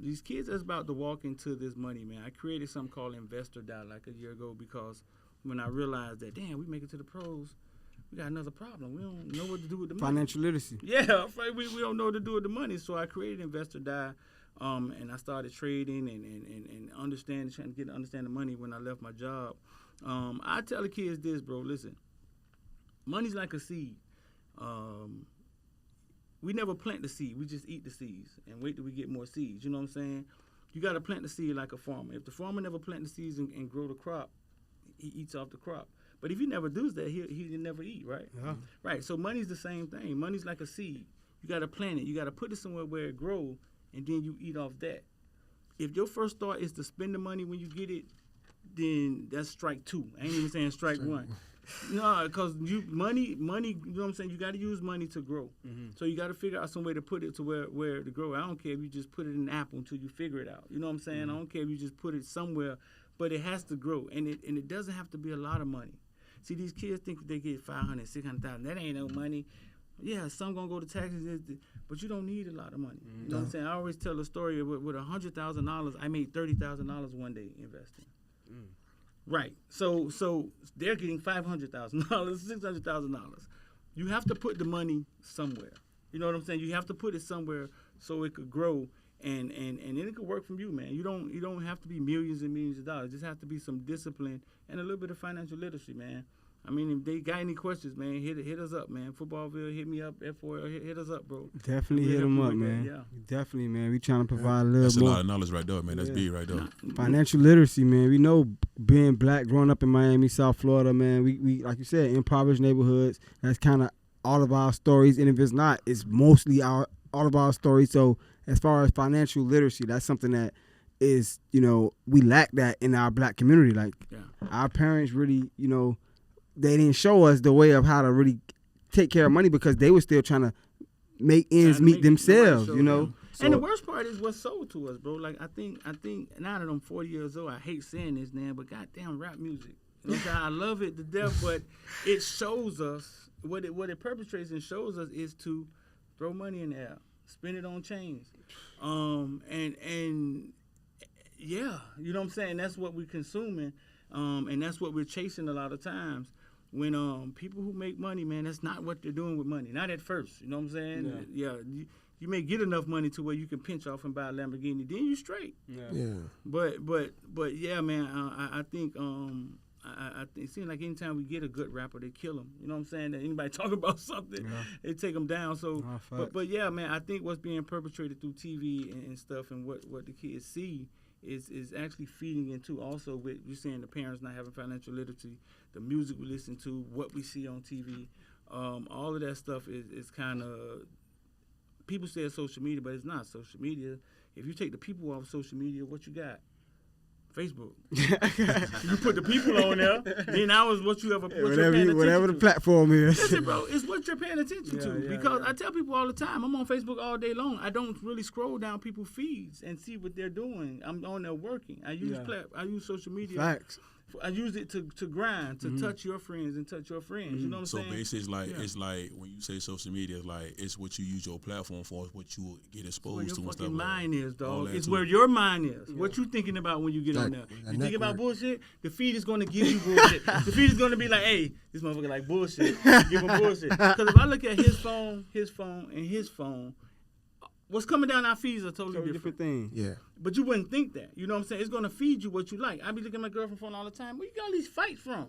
These kids that's about to walk into this money, man, I created something called Investor Die like a year ago, because when I realized that, damn, we make it to the pros, we got another problem. We don't know what to do with the money. Financial literacy. Yeah, we don't know what to do with the money. So I created Investor Die. And I started trading and trying to get to understand the money when I left my job. I tell the kids this, bro, listen, money's like a seed. We never plant the seed. We just eat the seeds and wait till we get more seeds. You know what I'm saying? You got to plant the seed like a farmer. If the farmer never plant the seeds and grow the crop, he eats off the crop. But if he never does that, he never eat, right? Yeah. Right, so money's the same thing. Money's like a seed. You got to plant it. You got to put it somewhere where it grows, and then you eat off that. If your first thought is to spend the money when you get it, then that's strike two. I ain't even saying strike one. No, because money, you know what I'm saying? You got to use money to grow. Mm-hmm. So you got to figure out some way to put it to where to grow. I don't care if you just put it in an apple until you figure it out. You know what I'm saying? Mm-hmm. I don't care if you just put it somewhere, but it has to grow. And it doesn't have to be a lot of money. See, these kids think they get $500,000, $600,000. That ain't no money. Yeah, some gonna go to taxes, but you don't need a lot of money. You know what I'm saying? I always tell a story with $100,000. I made $30,000 one day investing. Right. So they're getting $500,000, $600,000. You have to put the money somewhere. You know what I'm saying? You have to put it somewhere so it could grow, and then it could work from you, man. You don't have to be millions and millions of dollars. It just have to be some discipline and a little bit of financial literacy, man. I mean, if they got any questions, man, hit us up, man. Footballville, hit me up. F4L, hit us up, bro. Definitely hit them up, man. Yeah. Definitely, man. We trying to provide a little That's more. That's a lot of knowledge right there, man. That's big right there. Financial literacy, man. We know being black, growing up in Miami, South Florida, man, we like you said, impoverished neighborhoods, that's kind of all of our stories. And if it's not, it's mostly all of our stories. So as far as financial literacy, that's something that is, we lack that in our black community. Like, our parents really, they didn't show us the way of how to really take care of money because they were still trying to make ends meet themselves, And the worst part is what's sold to us, bro. Like I think now that I'm 40 years old, I hate saying this, man, but goddamn rap music. You know what I'm saying? I love it to death, but it shows us what it perpetrates and shows us is to throw money in the air, spend it on chains, and yeah, you know what I'm saying? That's what we're consuming, and that's what we're chasing a lot of times. When people who make money, man, that's not what they're doing with money. Not at first, you know what I'm saying? Yeah, you may get enough money to where you can pinch off and buy a Lamborghini, then you straight. Yeah. But yeah, man, I think I think it seems like anytime we get a good rapper, they kill him. You know what I'm saying? That anybody talk about something, they take them down. So, but yeah, man, I think what's being perpetrated through TV and stuff, and what the kids see is actually feeding into also with you saying the parents not having financial literacy, the music we listen to, what we see on TV, all of that stuff is kind of, people say it's social media, but it's not social media. If you take the people off social media, what you got? Facebook. You put the people on there, then I was what you're paying attention whatever to. the platform is. Listen, bro, it's what you're paying attention to. Because I tell people all the time, I'm on Facebook all day long. I don't really scroll down people's feeds and see what they're doing. I'm on there working. I use social media. Facts. I use it to grind, to touch your friends and touch your friends. You know what I'm saying? So basically, it's like when you say social media, it's like it's what you use your platform for, it's what you get exposed to. Where your and stuff fucking mind like is, dog. It's too. where your mind is. What you thinking about when you get on there? You thinking about bullshit? The feed is going to give you bullshit. The feed is going to be like, hey, this motherfucker like bullshit. Give him bullshit. Because if I look at his phone, and his phone, what's coming down our feeds are totally different thing. Yeah. But you wouldn't think that. You know what I'm saying? It's going to feed you what you like. I be looking at my girlfriend's phone all the time. Where you got all these fights from?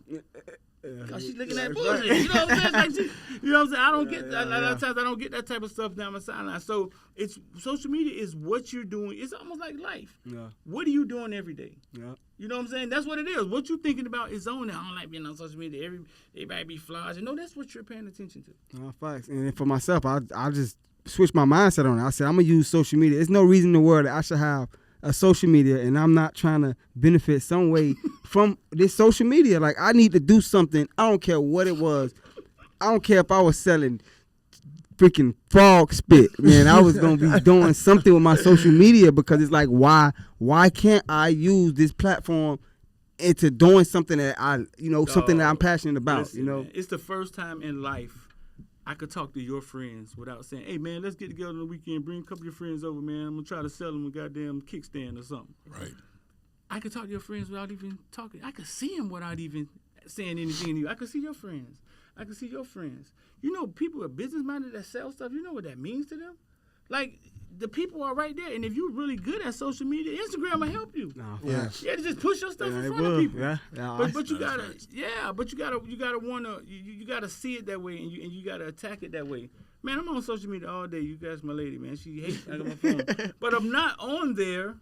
Because she's looking at bullshit. You know what I'm saying? You know what I'm saying? I don't get that. A lot of times I don't get that type of stuff down my sideline. So it's social media is what you're doing. It's almost like life. Yeah. What are you doing every day? Yeah. You know what I'm saying? That's what it is. What you thinking about is on there. I don't like being on social media. Everybody be flogging. No, that's what you're paying attention to. Facts. And for myself, I just switch my mindset on it. I said, I'm going to use social media. There's no reason in the world that I should have a social media and I'm not trying to benefit some way from this social media. Like, I need to do something. I don't care what it was. I don't care if I was selling freaking frog spit. Man, I was going to be doing something with my social media because it's like, why can't I use this platform into doing something that something that I'm passionate about, listen, you know? Man, it's the first time in life I could talk to your friends without saying, hey, man, let's get together on the weekend. Bring a couple of your friends over, man. I'm going to try to sell them a goddamn kickstand or something. Right. I could talk to your friends without even talking. I could see them without even saying anything to you. I could see your friends. You know, people are business-minded that sell stuff. You know what that means to them? Like, the people are right there. And if you're really good at social media, Instagram will help you. Yeah, just push your stuff in front of people. But you gotta see it that way, and you gotta attack it that way. Man, I'm on social media all day. You guys, my lady, man, she hates I got my phone. But I'm not on there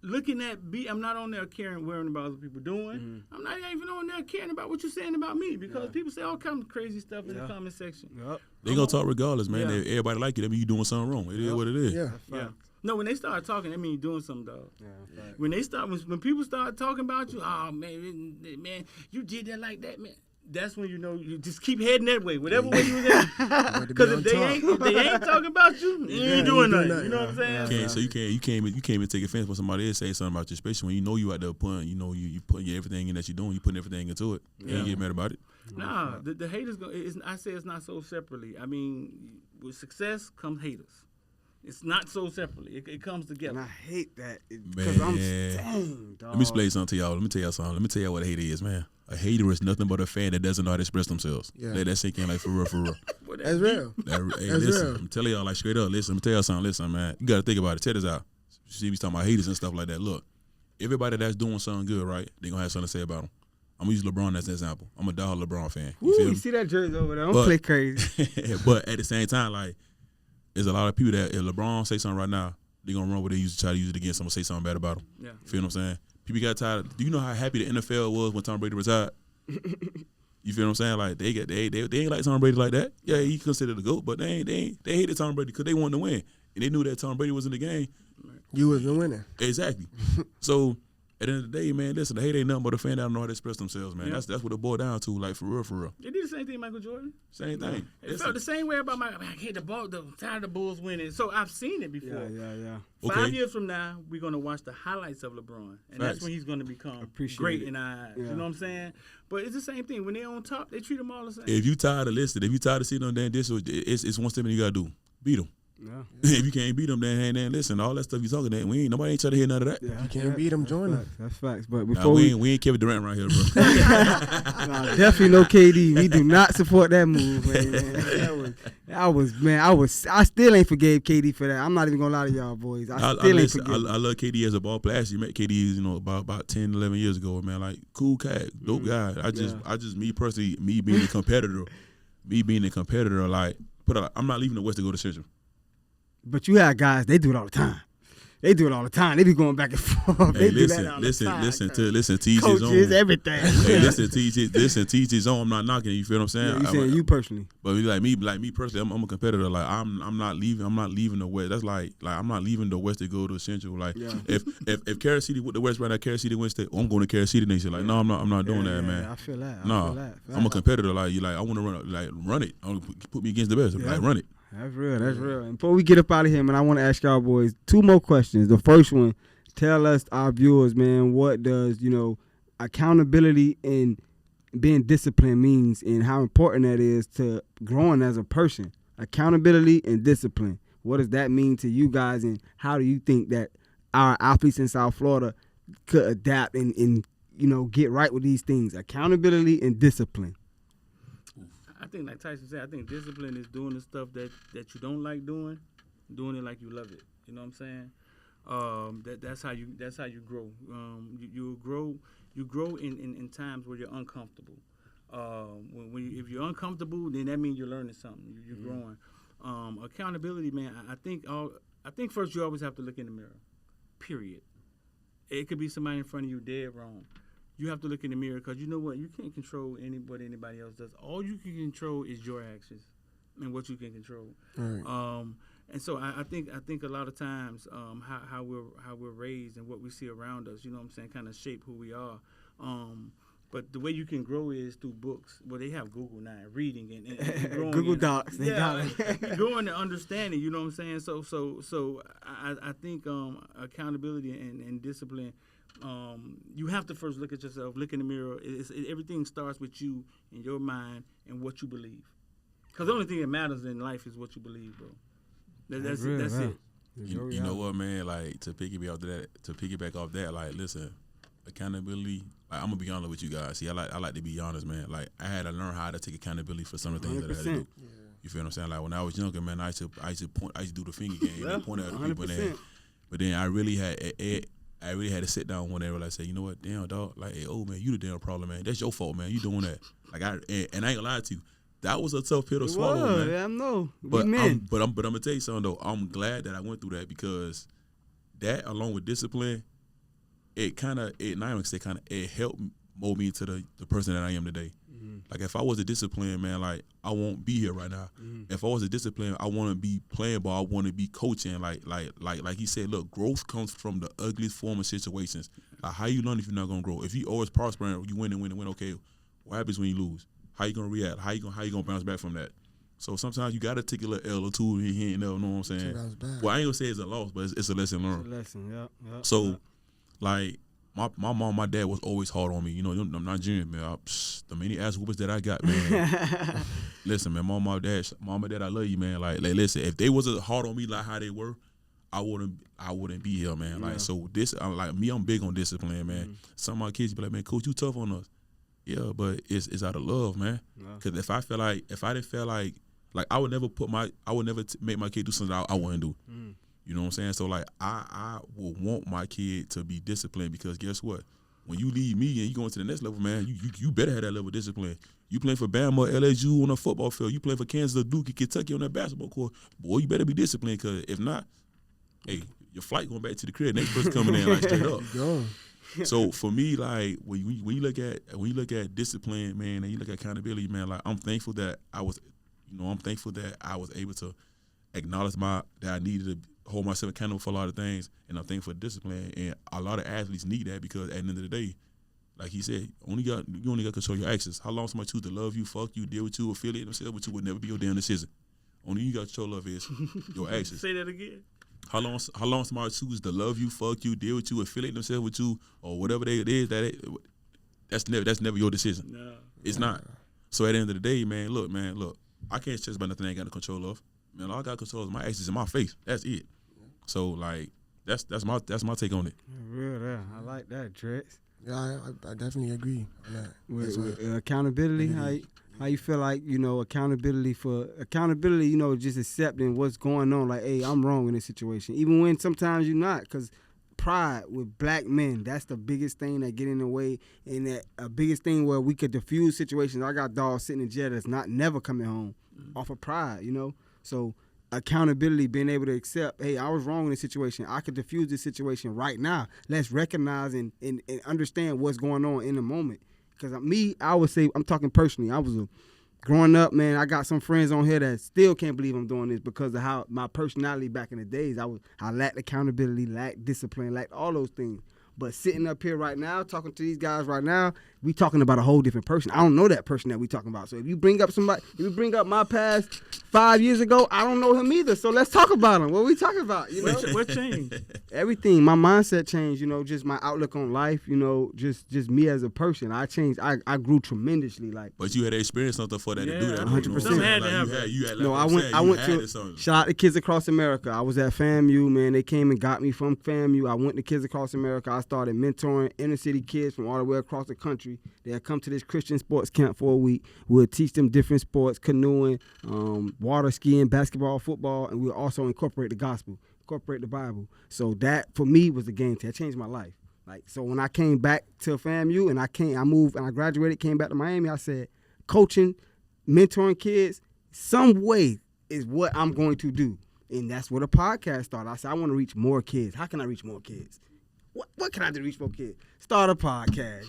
looking at I'm not on there worrying about other people doing. Mm-hmm. I'm not even on there caring about what you're saying about me because people say all kinds of crazy stuff in the comment section. They gonna talk regardless, man. Everybody like you. That mean you doing something wrong. It is what it is. Yeah. No, when they start talking, that mean you doing something, dog. When people start talking about you, oh man, you did that like that, man. That's when you know you just keep heading that way, whatever way you was at. Because if they ain't talking about you, you ain't doing nothing. You know what I'm saying? So you can't even take offense when somebody else say something about you, especially when you know you out there putting, you putting everything in that you're doing, you putting everything into it. You ain't get mad about it. Nah, the haters I say it's not so separately. I mean, with success comes haters. It's not so separately. It comes together. And I hate that because I'm dang, dog. Let me explain something to y'all. Let me tell y'all something. Let me tell y'all what a hater is, man. A hater is nothing but a fan that doesn't know how to express themselves. Yeah. Let that sink in, like, for real. That's real. Listen, real. I'm telling y'all, like, straight up. Listen, I'm tell y'all something. Listen, man. You got to think about it. Check this out. See me talking about haters and stuff like that. Look, everybody that's doing something good, right, they going to have something to say about them. I'm going to use LeBron as an example. I'm a diehard LeBron fan. You see that jersey over there? Don't play crazy. But at the same time, like, there's a lot of people that if LeBron say something right now, they're going to run with it and try to use it against someone, say something bad about him. Yeah. Feel what I'm saying? People got tired. Do you know how happy the NFL was when Tom Brady retired? You feel what I'm saying? Like, they ain't like Tom Brady like that. Yeah, he considered the GOAT, but they hated Tom Brady because they wanted to win. And they knew that Tom Brady was in the game. You was the winner. Exactly. So At the end of the day, man, listen, the hate ain't nothing but a fan that don't know how to express themselves, man. Yeah. That's what it boiled down to, like, for real. They did the same thing, Michael Jordan. Same thing. It felt the same way about I hate the ball, the time the Bulls winning. So I've seen it before. Yeah. 5 years from now, we're gonna watch the highlights of LeBron, and that's when he's gonna become great in our eyes. You know what I'm saying? But it's the same thing. When they're on top, they treat them all the same. If you tired of listening, if you tired of seeing them, then it's one step you gotta do. Beat them. Yeah. If you can't beat them, then listen, all that stuff you talking that nobody ain't trying to hear none of that. Yeah, You can't beat them, join them. That's facts. But Nah, before we ain't Kevin Durant right here, bro. nah, definitely no KD. We do not support that move, man. I still ain't forgave KD for that. I'm not even gonna lie to y'all boys. I love KD as a ball player. You met KD, about 10, 11 years ago, man. Like cool cat, dope guy. I just me personally, me being a competitor, like I'm not leaving the West to go to Central. But you have guys, they do it all the time. They be going back and forth. Hey, do that all the time. listen to each his own. Coaches, everything. Hey, listen to each his own. I'm not knocking. You feel what I'm saying? Yeah, you saying you personally. But like me personally, I'm a competitor. Like I'm not leaving the West. That's like I'm not leaving the West to go to Central. Like if Carol City with the West right now, Carol City Wednesday, I'm going to Carol City next year. Like no, I'm not doing that, man. I feel that. I'm a competitor. Like I want to run it. Put me against the best. Like run it. That's real. And before we get up out of here, man, I want to ask y'all boys 2 more questions. The first one, tell us, our viewers, man, what does, accountability and being disciplined means and how important that is to growing as a person. Accountability and discipline. What does that mean to you guys, and how do you think that our athletes in South Florida could adapt and get right with these things? Accountability and discipline. I think, like Tyson said, I think discipline is doing the stuff that you don't like doing it like you love it. You know what I'm saying? That's how you grow. You grow in times where you're uncomfortable. If you're uncomfortable, then that means you're learning something. You're growing. Accountability, man. I think first you always have to look in the mirror. Period. It could be somebody in front of you dead wrong. You have to look in the mirror, because you know what? You can't control what anybody else does. All you can control is your actions and what you can control. Right. And so I think a lot of times how we're raised and what we see around us, you know what I'm saying, kind of shape who we are. But the way you can grow is through books. Well, they have Google now, reading and growing. Google Docs. They got it. Growing and understanding, you know what I'm saying? So I think accountability and discipline, you have to first look at yourself, look in the mirror. Everything starts with you and your mind and what you believe. Because the only thing that matters in life is what you believe, bro. That's it. You know what, man? Like to piggyback off that, like listen, accountability. Like, I'm gonna be honest with you guys. See, I like to be honest, man. Like I had to learn how to take accountability for some of the things that I had to do. Yeah. You feel what I'm saying? Like when I was younger, man, I used to do the finger game and point at other people. But then I really had to sit down one day and say, you know what, damn dog, like, hey, oh man, you the damn problem, man. That's your fault, man. You doing that? Like and I ain't gonna lie to you, that was a tough pill to swallow, man. I know. But I'm gonna tell you something though. I'm glad that I went through that, because that, along with discipline, it helped mold me into the person that I am today. Mm-hmm. Like if I was a discipline, man, like I won't be here right now. Mm-hmm. If I was a discipline, I want to be playing ball. I want to be coaching. Like he said, look, growth comes from the ugliest form of situations. Like how you learn if you're not gonna grow? If you always prospering, you win and win and win. Okay, what happens when you lose? How you gonna react? How you gonna bounce back from that? So sometimes you gotta take a little L or two here and there. You know what I'm saying? Well, I ain't gonna say it's a loss, but it's a lesson learned. It's a lesson, yeah. So, like my mom, my dad was always hard on me. You know, I'm Nigerian, man. The many ass whoopers that I got, man. Listen, man, mom and dad, I love you, man. Like, listen, if they wasn't hard on me like how they were, I wouldn't be here, man. Yeah. Like, so this, like me, I'm big on discipline, man. Mm-hmm. Some of my kids be like, man, coach, you tough on us. Yeah, but it's out of love, man. Because if I didn't feel like I would never make my kid do something I wouldn't do. Mm. You know what I'm saying? So like I will want my kid to be disciplined, because guess what? When you leave me and you go into the next level, man, you better have that level of discipline. You playing for Bama, LSU on a football field. You playing for Kansas or Duke, Kentucky on that basketball court. Boy, you better be disciplined, because if not, hey, your flight going back to the crib. Next person coming in like straight up. So for me, like when you look at discipline, man, and you look at accountability, man, like I'm thankful that I was able to acknowledge that I needed hold myself accountable for a lot of things, and I'm thankful for discipline. And a lot of athletes need that because at the end of the day, like he said, you only got to control your actions. How long somebody choose to love you, fuck you, deal with you, affiliate themselves with you would never be your damn decision. Only you got to control of is your actions. Say that again. How long somebody chooses to love you, fuck you, deal with you, affiliate themselves with you, or whatever it is, that's never your decision. No. It's not. So at the end of the day, man, look, I can't stress about nothing I ain't got no control of. Man, all I got control is my actions in my face. That's it. So like that's my take on it. Real there. I like that, Drex. Yeah, I definitely agree on that. With accountability, how you feel like, accountability, just accepting what's going on. Like, hey, I'm wrong in this situation. Even when sometimes you're not, because pride with black men, that's the biggest thing that get in the way, and that a biggest thing where we could diffuse situations. I got dogs sitting in jail that's never coming home off of pride, So accountability, being able to accept, hey, I was wrong in this situation. I could diffuse this situation right now. Let's recognize and understand what's going on in the moment. Because I would say, I'm talking personally, growing up, man, I got some friends on here that still can't believe I'm doing this because of how my personality back in the days, I lacked accountability, lacked discipline, lacked all those things. But sitting up here right now, talking to these guys right now, we talking about a whole different person. I don't know that person that we talking about. So if you bring up my past 5 years ago, I don't know him either. So let's talk about him. What we talking about? What changed? Everything. My mindset changed. Just my outlook on life. Just me as a person. I changed. I grew tremendously. But you had to experience something for that to do that. 100%. Something had to happen. I went to shout out to Kids Across America. I was at FAMU, man. They came and got me from FAMU. I went to Kids Across America. I started mentoring inner city kids from all the way across the country. They'll come to this Christian sports camp for a week. We'll teach them different sports, canoeing, water skiing, basketball, football, and we'll also incorporate the gospel, incorporate the Bible. So that, for me, was the game changer. It changed my life. So when I came back to FAMU and I moved and I graduated, came back to Miami, I said, coaching, mentoring kids, some way is what I'm going to do. And that's where the podcast started. I said, I want to reach more kids. How can I reach more kids? What can I do to reach more kids? Start a podcast,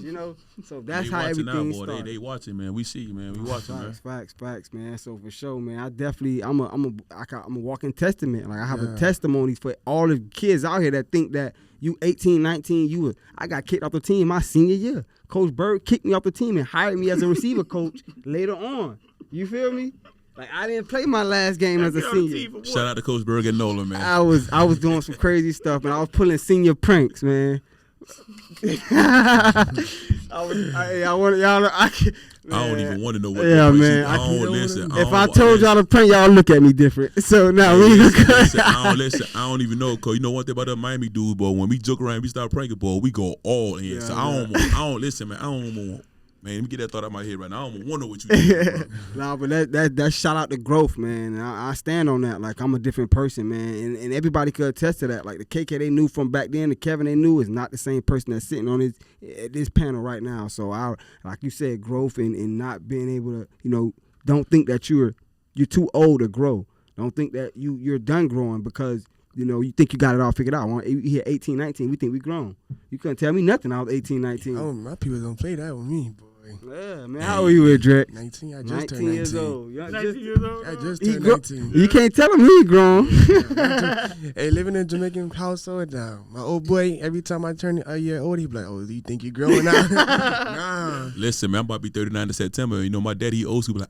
So that's how everything started. They watching, man. We see you, man. We watching, man. Facts, man. So for sure, man. I'm a walking testament. Like I have a testimony for all the kids out here that think that you 18, 19, I got kicked off the team my senior year. Coach Bird kicked me off the team and hired me as a receiver coach later on. You feel me? Like I didn't play my last game as a senior. Shout out to Coach Berg and Nolan, man. I was doing some crazy stuff, man. I was pulling senior pranks, man. I don't even want to know what. Yeah, man. I don't listen. If I told y'all to prank, y'all look at me different. So now I don't listen. I don't even know, cause you know one thing about the Miami dudes, boy. When we joke around, we start pranking, boy. We go all in. So I don't listen, man. I don't want. Man, let me get that thought out of my head right now. I don't wonder what you do. Nah, but that shout out to growth, man. I stand on that. Like, I'm a different person, man. And everybody could attest to that. Like, the KK they knew from back then, the Kevin they knew is not the same person that's sitting on this panel right now. So, like you said, growth and not being able to, don't think that you're too old to grow. Don't think that you're done growing because, you think you got it all figured out. You hear 18, 19, we think we grown. You couldn't tell me nothing. I was 18, 19. Oh, my people don't play that with me, boy. Yeah, man. How old you with Drake? 19. I just 19 turned 19. years old. 19 years old? I just turned 19. You can't tell him he grown. Hey, living in a Jamaican household now. My old boy, every time I turn a year old, he be like, oh, do you think you're growing up? Nah. Listen, man, I'm about to be 39 in September. My daddy, he old school, like,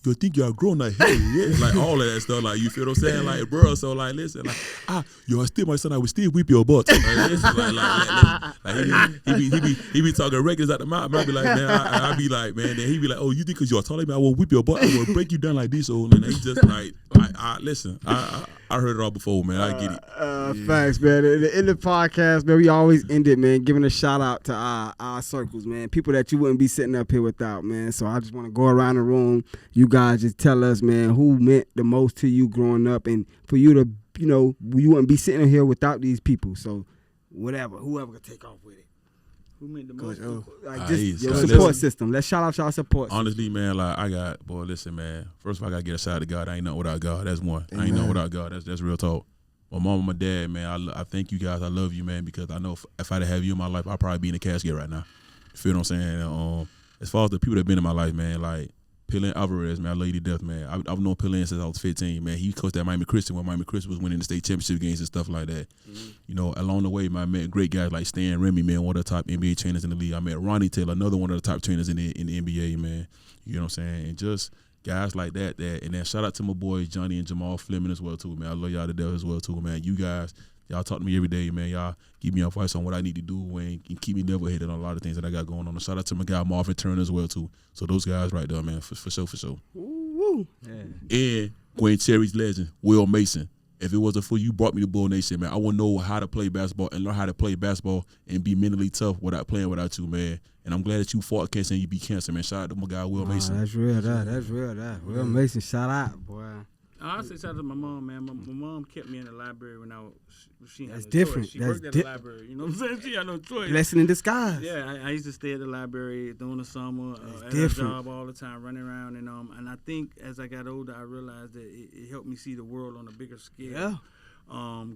you think you're grown? Like, hey, yeah. Like, all of that stuff. Like, you feel what I'm saying? Like, bro, so, like, listen, like, you're still my son. I will still whip your butt. Like, listen, he be talking records out the mouth. I be like, man, I be like, man, then he be like, oh, you think because you're taller than me, I will whip your butt, I will break you down like this. And he just like, listen, I heard it all before, man. I get it. Facts, man. In the podcast, man, we always end it, man, giving a shout out to our circles, man. People that you wouldn't be sitting up here without, man. So I just want to go around the room. You guys just tell us, man, who meant the most to you growing up, and for you to, you wouldn't be sitting here without these people. So whoever could take off with it. Who made the most? Like just your support system. Let's shout out y'all support. Honestly, man, like listen, man. First of all, I gotta get a shout out to God. I ain't nothing without God. That's one. Amen. I ain't nothing without God. That's real talk. My mom and my dad, man, I thank you guys. I love you, man, because I know if I didn't have you in my life, I'd probably be in a casket right now. You feel what I'm saying? As far as the people that been in my life, man, like Pillen Alvarez, man, I love you to death, man. I've known Pillen since I was 15, man. He coached at Miami Christian when Miami Christian was winning the state championship games and stuff like that. You know, along the way, man, I met great guys like Stan Remy, man, one of the top NBA trainers in the league. I met Ronnie Taylor, another one of the top trainers in the NBA, man. You know what I'm saying? And just guys like that. And then shout out to my boys Johnny and Jamal Fleming as well too, man. I love y'all to death as well too, man. You guys, y'all talk to me every day, man. Y'all give me advice on what I need to do and keep me level-headed on a lot of things that I got going on. And shout out to my guy Marvin Turner as well too. So those guys right there, man, for sure. Woo. Yeah. And Gwen Cherry's legend, Will Mason. If it wasn't for you, brought me to Bull Nation, man. I wouldn't know how to play basketball and learn how to play basketball and be mentally tough without playing without you, man. And I'm glad that you fought cancer and you beat cancer, man. Shout out to my guy Will Mason. That's real, that's real. Will Mason, shout out, boy. I say shout out to my mom, man. My mom kept me in the library when she had That's no different. choice. She worked at the library. You know what I'm saying? She had no choice. Blessing in disguise. Yeah, I used to stay at the library during the summer, at different. a job all the time, running around, and I think as I got older, I realized that it helped me see the world on a bigger scale. Yeah.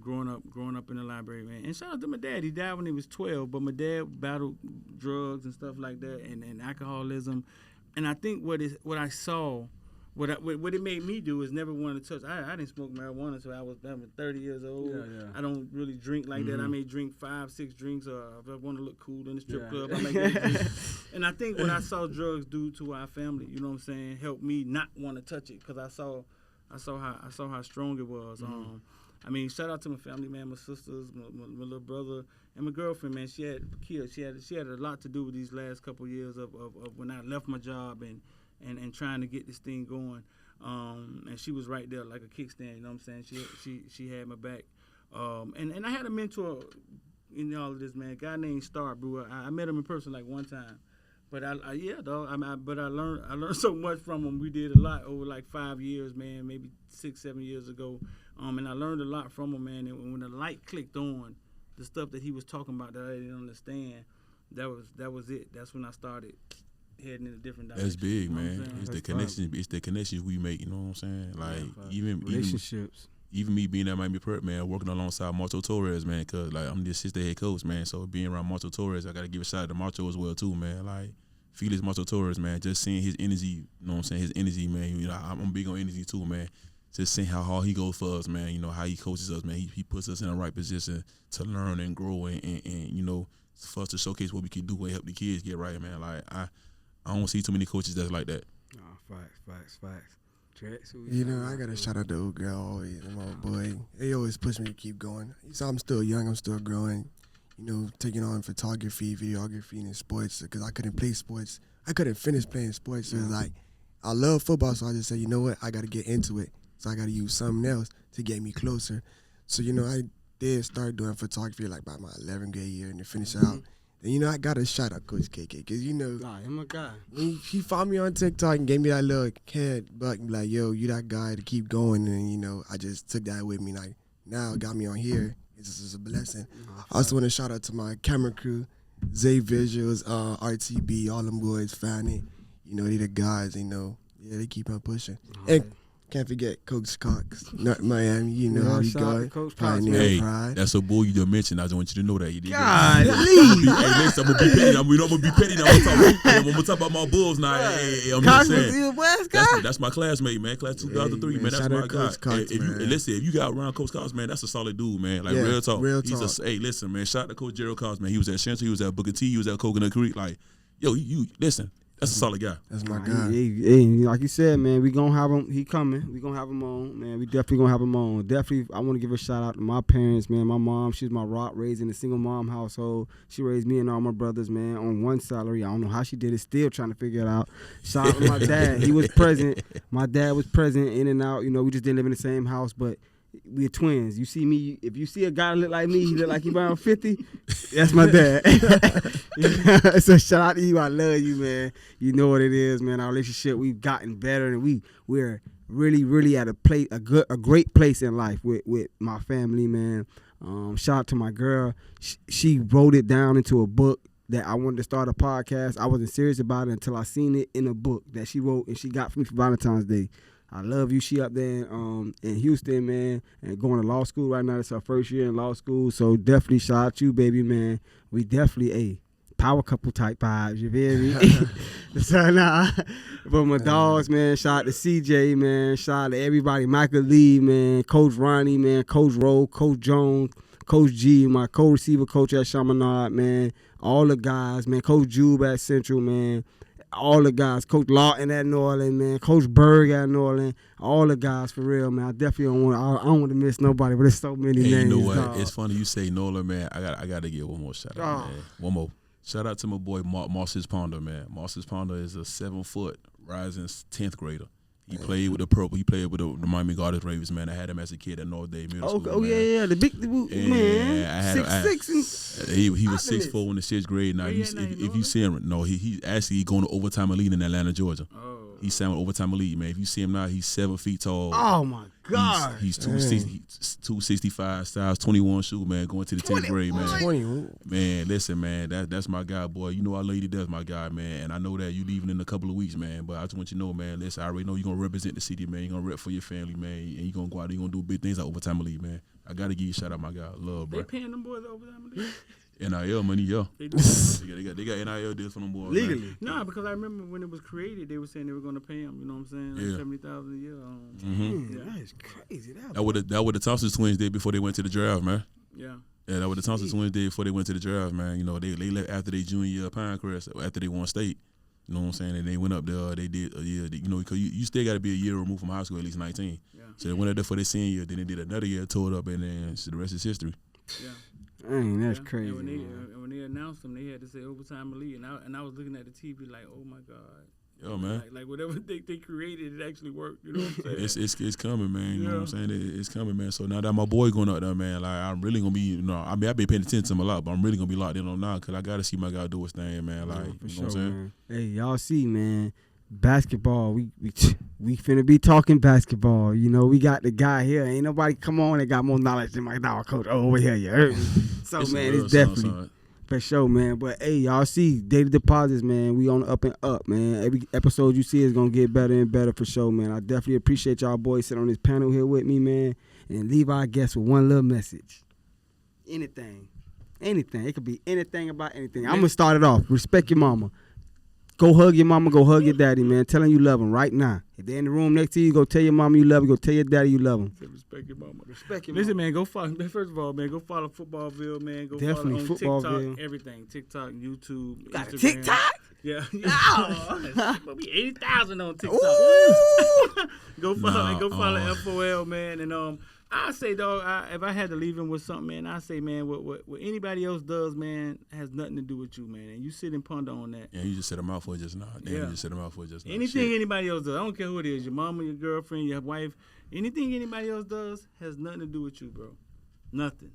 Growing up in the library, man. And shout out to my dad. He died when he was 12, but my dad battled drugs and stuff like that, and alcoholism. And I think what I saw. What it made me do is never want to touch. I didn't smoke marijuana until I was 30 years old. Yeah. I don't really drink like that. I may drink 5-6 drinks, or if I want to look cool in the strip club, I make that drink. And I think what I saw drugs do to our family, you know what I'm saying, helped me not want to touch it because I saw how strong it was. I mean, shout out to my family, man, my sisters, my little brother, and my girlfriend, man. She had kids. She had a lot to do with these last couple of years of when I left my job and trying to get this thing going, and she was right there like a kickstand. You know what I'm saying? She had my back, and I had a mentor in all of this, man. A guy named Star Brewer. I met him in person like one time, but I learned so much from him. We did a lot over like 5 years, man, maybe 6-7 years ago, and I learned a lot from him, man. And when the light clicked on, the stuff that he was talking about that I didn't understand, that was it. That's when I started heading in a different direction. That's big, you know man. It's the connection. It's the connections we make. You know what I'm saying? Like even relationships. Even me being at Miami Prep, man, working alongside Marcho Torres, man, cause like I'm the assistant head coach, man. So being around Marcho Torres, I gotta give a shout out to Marcho as well too, man. Like Felix Marcho Torres, man, just seeing his energy. You know what I'm saying? His energy, man. You know, I'm big on energy too, man. Just seeing how hard he goes for us, man. You know how he coaches us, man. He puts us in the right position to learn and grow and you know, for us to showcase what we can do and help the kids get right, man. Like I don't see too many coaches that's like that. Facts. You know, I got to shout out to old girl always, my boy. They always push me to keep going. So I'm still young, I'm still growing. You know, taking on photography, videography, and sports because I couldn't play sports. I couldn't finish playing sports. So it's like, I love football, so I just said, you know what, I got to get into it. So I got to use something else to get me closer. So, you know, I did start doing photography like by my 11th grade year and to finish out. And, you know, I got to shout out Coach KK because, you know, I'm a guy. He found me on TikTok and gave me that little kid buck and be like, yo, you that guy to keep going. And, you know, I just took that with me. Like, now it got me on here. This is a blessing. I also want to shout out to my camera crew, Zay Visuals, RTB, all them boys, Fanny. You know, they the guys, you know. Yeah, they keep on pushing. And can't forget Coach Cox, not Miami. You know how he go. Hey, Pride. that's a bull you just mentioned. I just want you to know that. You did. God, Hey, listen, I'm gonna be petty. I'm gonna be petty now. I'm gonna talk about my Bulls now. Hey, I'm just saying. That's my classmate, man. Class 2003, man. That's my guy. Cox, if you got around Coach Cox, man, that's a solid dude, man. Like real talk. Hey, listen, man. Shout out to Coach Gerald Cox, man. He was at Shenton, he was at Booker T, he was at Coconut Creek. Like, yo, you listen. That's a solid guy. That's my guy. Hey, like you said, man, we gonna have him. He coming. We gonna have him on, man. We definitely gonna have him on. Definitely, I want to give a shout out to my parents, man. My mom, she's my rock, raised in a single mom household. She raised me and all my brothers, man, on one salary. I don't know how she did it. Still trying to figure it out. Shout out to my dad. He was present. My dad was present in and out. You know, we just didn't live in the same house, but we're twins. You see me, if you see a guy look like me, he look like he around 50, that's my dad. So shout out to you. I love you, man. You know what it is, man. Our relationship, we've gotten better, and we're really at a great place in life with my family, man. Shout out to my girl. She wrote it down into a book that I wanted to start a podcast. I wasn't serious about it until I seen it in a book that she wrote and she got for me for Valentine's Day. I love you. She up there in Houston, man, and going to law school right now. It's her first year in law school, so definitely shout out to you, baby, man. We definitely power couple type vibes, you feel me? So, nah. But my dogs, man, shout out to CJ, man. Shout out to everybody. Michael Lee, man. Coach Ronnie, man. Coach Rowe, Coach Jones, Coach G, my co-receiver coach at Chaminade, man. All the guys, man. Coach Jube at Central, man. All the guys. Coach Lawton at New Orleans, man. Coach Berg at New Orleans. All the guys, for real, man. I definitely don't want to miss nobody, but there's so many names. You know what? Dog. It's funny you say Nola, man. I got to give one more shout out, man. One more. Shout out to my boy Moses Ponder, man. Moses Ponder is a 7-foot rising 10th grader. He played with the Purple. He played with the Miami Gardens Ravens, man. I had him as a kid at North Day Middle School. Oh, yeah. The big man. 6'6". He was 6'4" in the 6th grade. Now, if you see him, no, he actually going to overtime elite in Atlanta, Georgia. Oh. He's signed overtime elite, man. If you see him now, he's 7 feet tall. Oh my God. He's 265, size 21 shoe, man. Going to the 10th grade, man. 21. Man, listen, man. That's my guy, boy. You know our lady does my guy, man. And I know that you leaving in a couple of weeks, man. But I just want you to know, man. Listen, I already know you're gonna represent the city, man. You're gonna rep for your family, man. And you're gonna go out there, you're gonna do big things like overtime elite, man. I gotta give you a shout out, my guy. Love, bro. They paying them boys overtime elite? NIL money, yeah. They do. they got NIL deals for them boys. Legally. Man. Nah, because I remember when it was created, they were saying they were going to pay them. You know what I'm saying? Like $70,000 a year. That is crazy. That what the Thompson twins did before they went to the draft, man. Yeah. Yeah, that what the Thompson twins did before they went to the draft, man. You know, they left after their junior year at Pinecrest, after they won state. You know what I'm saying? And they went up there. They did a year. You know, because you still got to be a year removed from high school, at least 19. Yeah. So they went up there for their senior year. Then they did another year, tore it up, and then the rest is history. Yeah. Dang, that's crazy. And when they announced them, they had to say overtime elite, and I was looking at the TV like, oh my God. Yo, man. Like whatever they created, it actually worked. You know what I'm saying? It's coming, man. You know what I'm saying? It's coming, man. So now that my boy going up there, man, like I'm really gonna be, you know, I've been paying attention to him a lot, but I'm really gonna be locked in on now because I gotta see my guy do his thing, man. Like, for you know what I'm saying? Man. Hey, y'all see, man. Basketball, we finna be talking basketball. You know, we got the guy here. Ain't nobody come on and got more knowledge than my dog coach over here. You heard me? So man, it's definitely for sure, man. But hey, y'all see, Daily Deposits, man. We on the up and up, man. Every episode you see is gonna get better and better for sure, man. I definitely appreciate y'all boys sitting on this panel here with me, man, and leave our guests with one little message. Anything. It could be anything about anything. I'm gonna start it off. Respect your mama. Go hug your mama, go hug your daddy, man. Tell them you love them right now. If they're in the room next to you, go tell your mama you love them. Go tell your daddy you love them. Respect your mama. Respect your Listen, mama. man, go follow. First of all, man, go follow Footballville, man. Go Definitely, follow on Footballville. TikTok, everything. TikTok, YouTube, Got a Instagram. TikTok? Yeah. We'll be 80,000 on TikTok. Go follow FOL, man. And I say, dog, if I had to leave him with something, man, I say, man, what anybody else does, man, has nothing to do with you, man. And you sit and ponder on that. Yeah, you just said a mouthful just now. Damn, you just said a mouthful just now. Anything anybody else does, I don't care who it is, your mama, your girlfriend, your wife, anything anybody else does has nothing to do with you, bro. Nothing.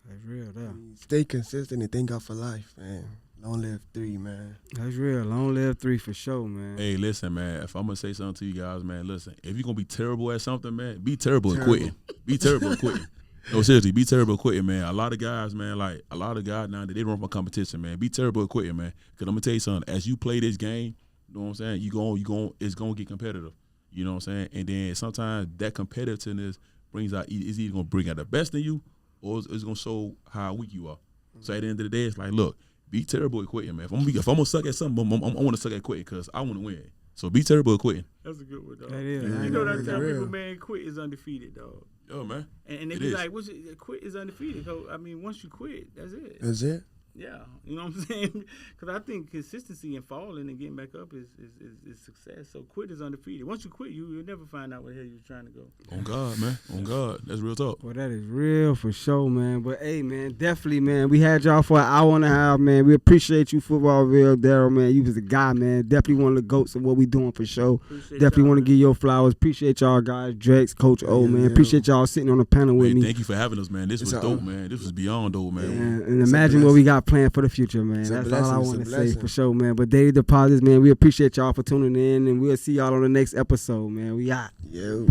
That's real, though. Stay consistent and thank God for life, man. Long live 3, man. That's real. Long live 3 for sure, man. Hey, listen, man. If I'm gonna say something to you guys, man, listen. If you're gonna be terrible at something, man, be terrible and quitting. Be terrible and quitting. No, seriously, be terrible and quitting, man. A lot of guys, man, like a lot of guys now that they run for competition, man. Be terrible and quitting, man. Cause I'm gonna tell you something. As you play this game, you know what I'm saying? It's gonna get competitive. You know what I'm saying? And then sometimes that competitiveness brings out is either gonna bring out the best in you, or it's gonna show how weak you are. So at the end of the day, it's like, look. Be terrible at quitting, man. If I'm gonna suck at something, I want to suck at quitting because I want to win. So be terrible at quitting. That's a good one, dog. That is. You know that tell people, man, quit is undefeated, dog. Yo, man. And they be like, quit is undefeated. So, I mean, once you quit, that's it. That's it? Yeah, you know what I'm saying? Because I think consistency and falling and getting back up is success. So quit is undefeated. Once you quit, you'll never find out where the hell you're trying to go. On God, man. On God. That's real talk. Well, that is real for sure, man. But, hey, man, definitely, man. We had y'all for an hour and a half, man. We appreciate you, Footballville, Darrell, man. You was a guy, man. Definitely one of the GOATs of what we doing for sure. Definitely want to give your flowers. Appreciate y'all, guys. Drex, Coach O, man. Appreciate y'all sitting on the panel with me. Thank you for having us, man. This was dope, man. This was beyond dope, man. And imagine what we got planned for the future, man. That's all I want to say for sure, man. But Daily Deposits, man, we appreciate y'all for tuning in, and we'll see y'all on the next episode, man. We out. Yo.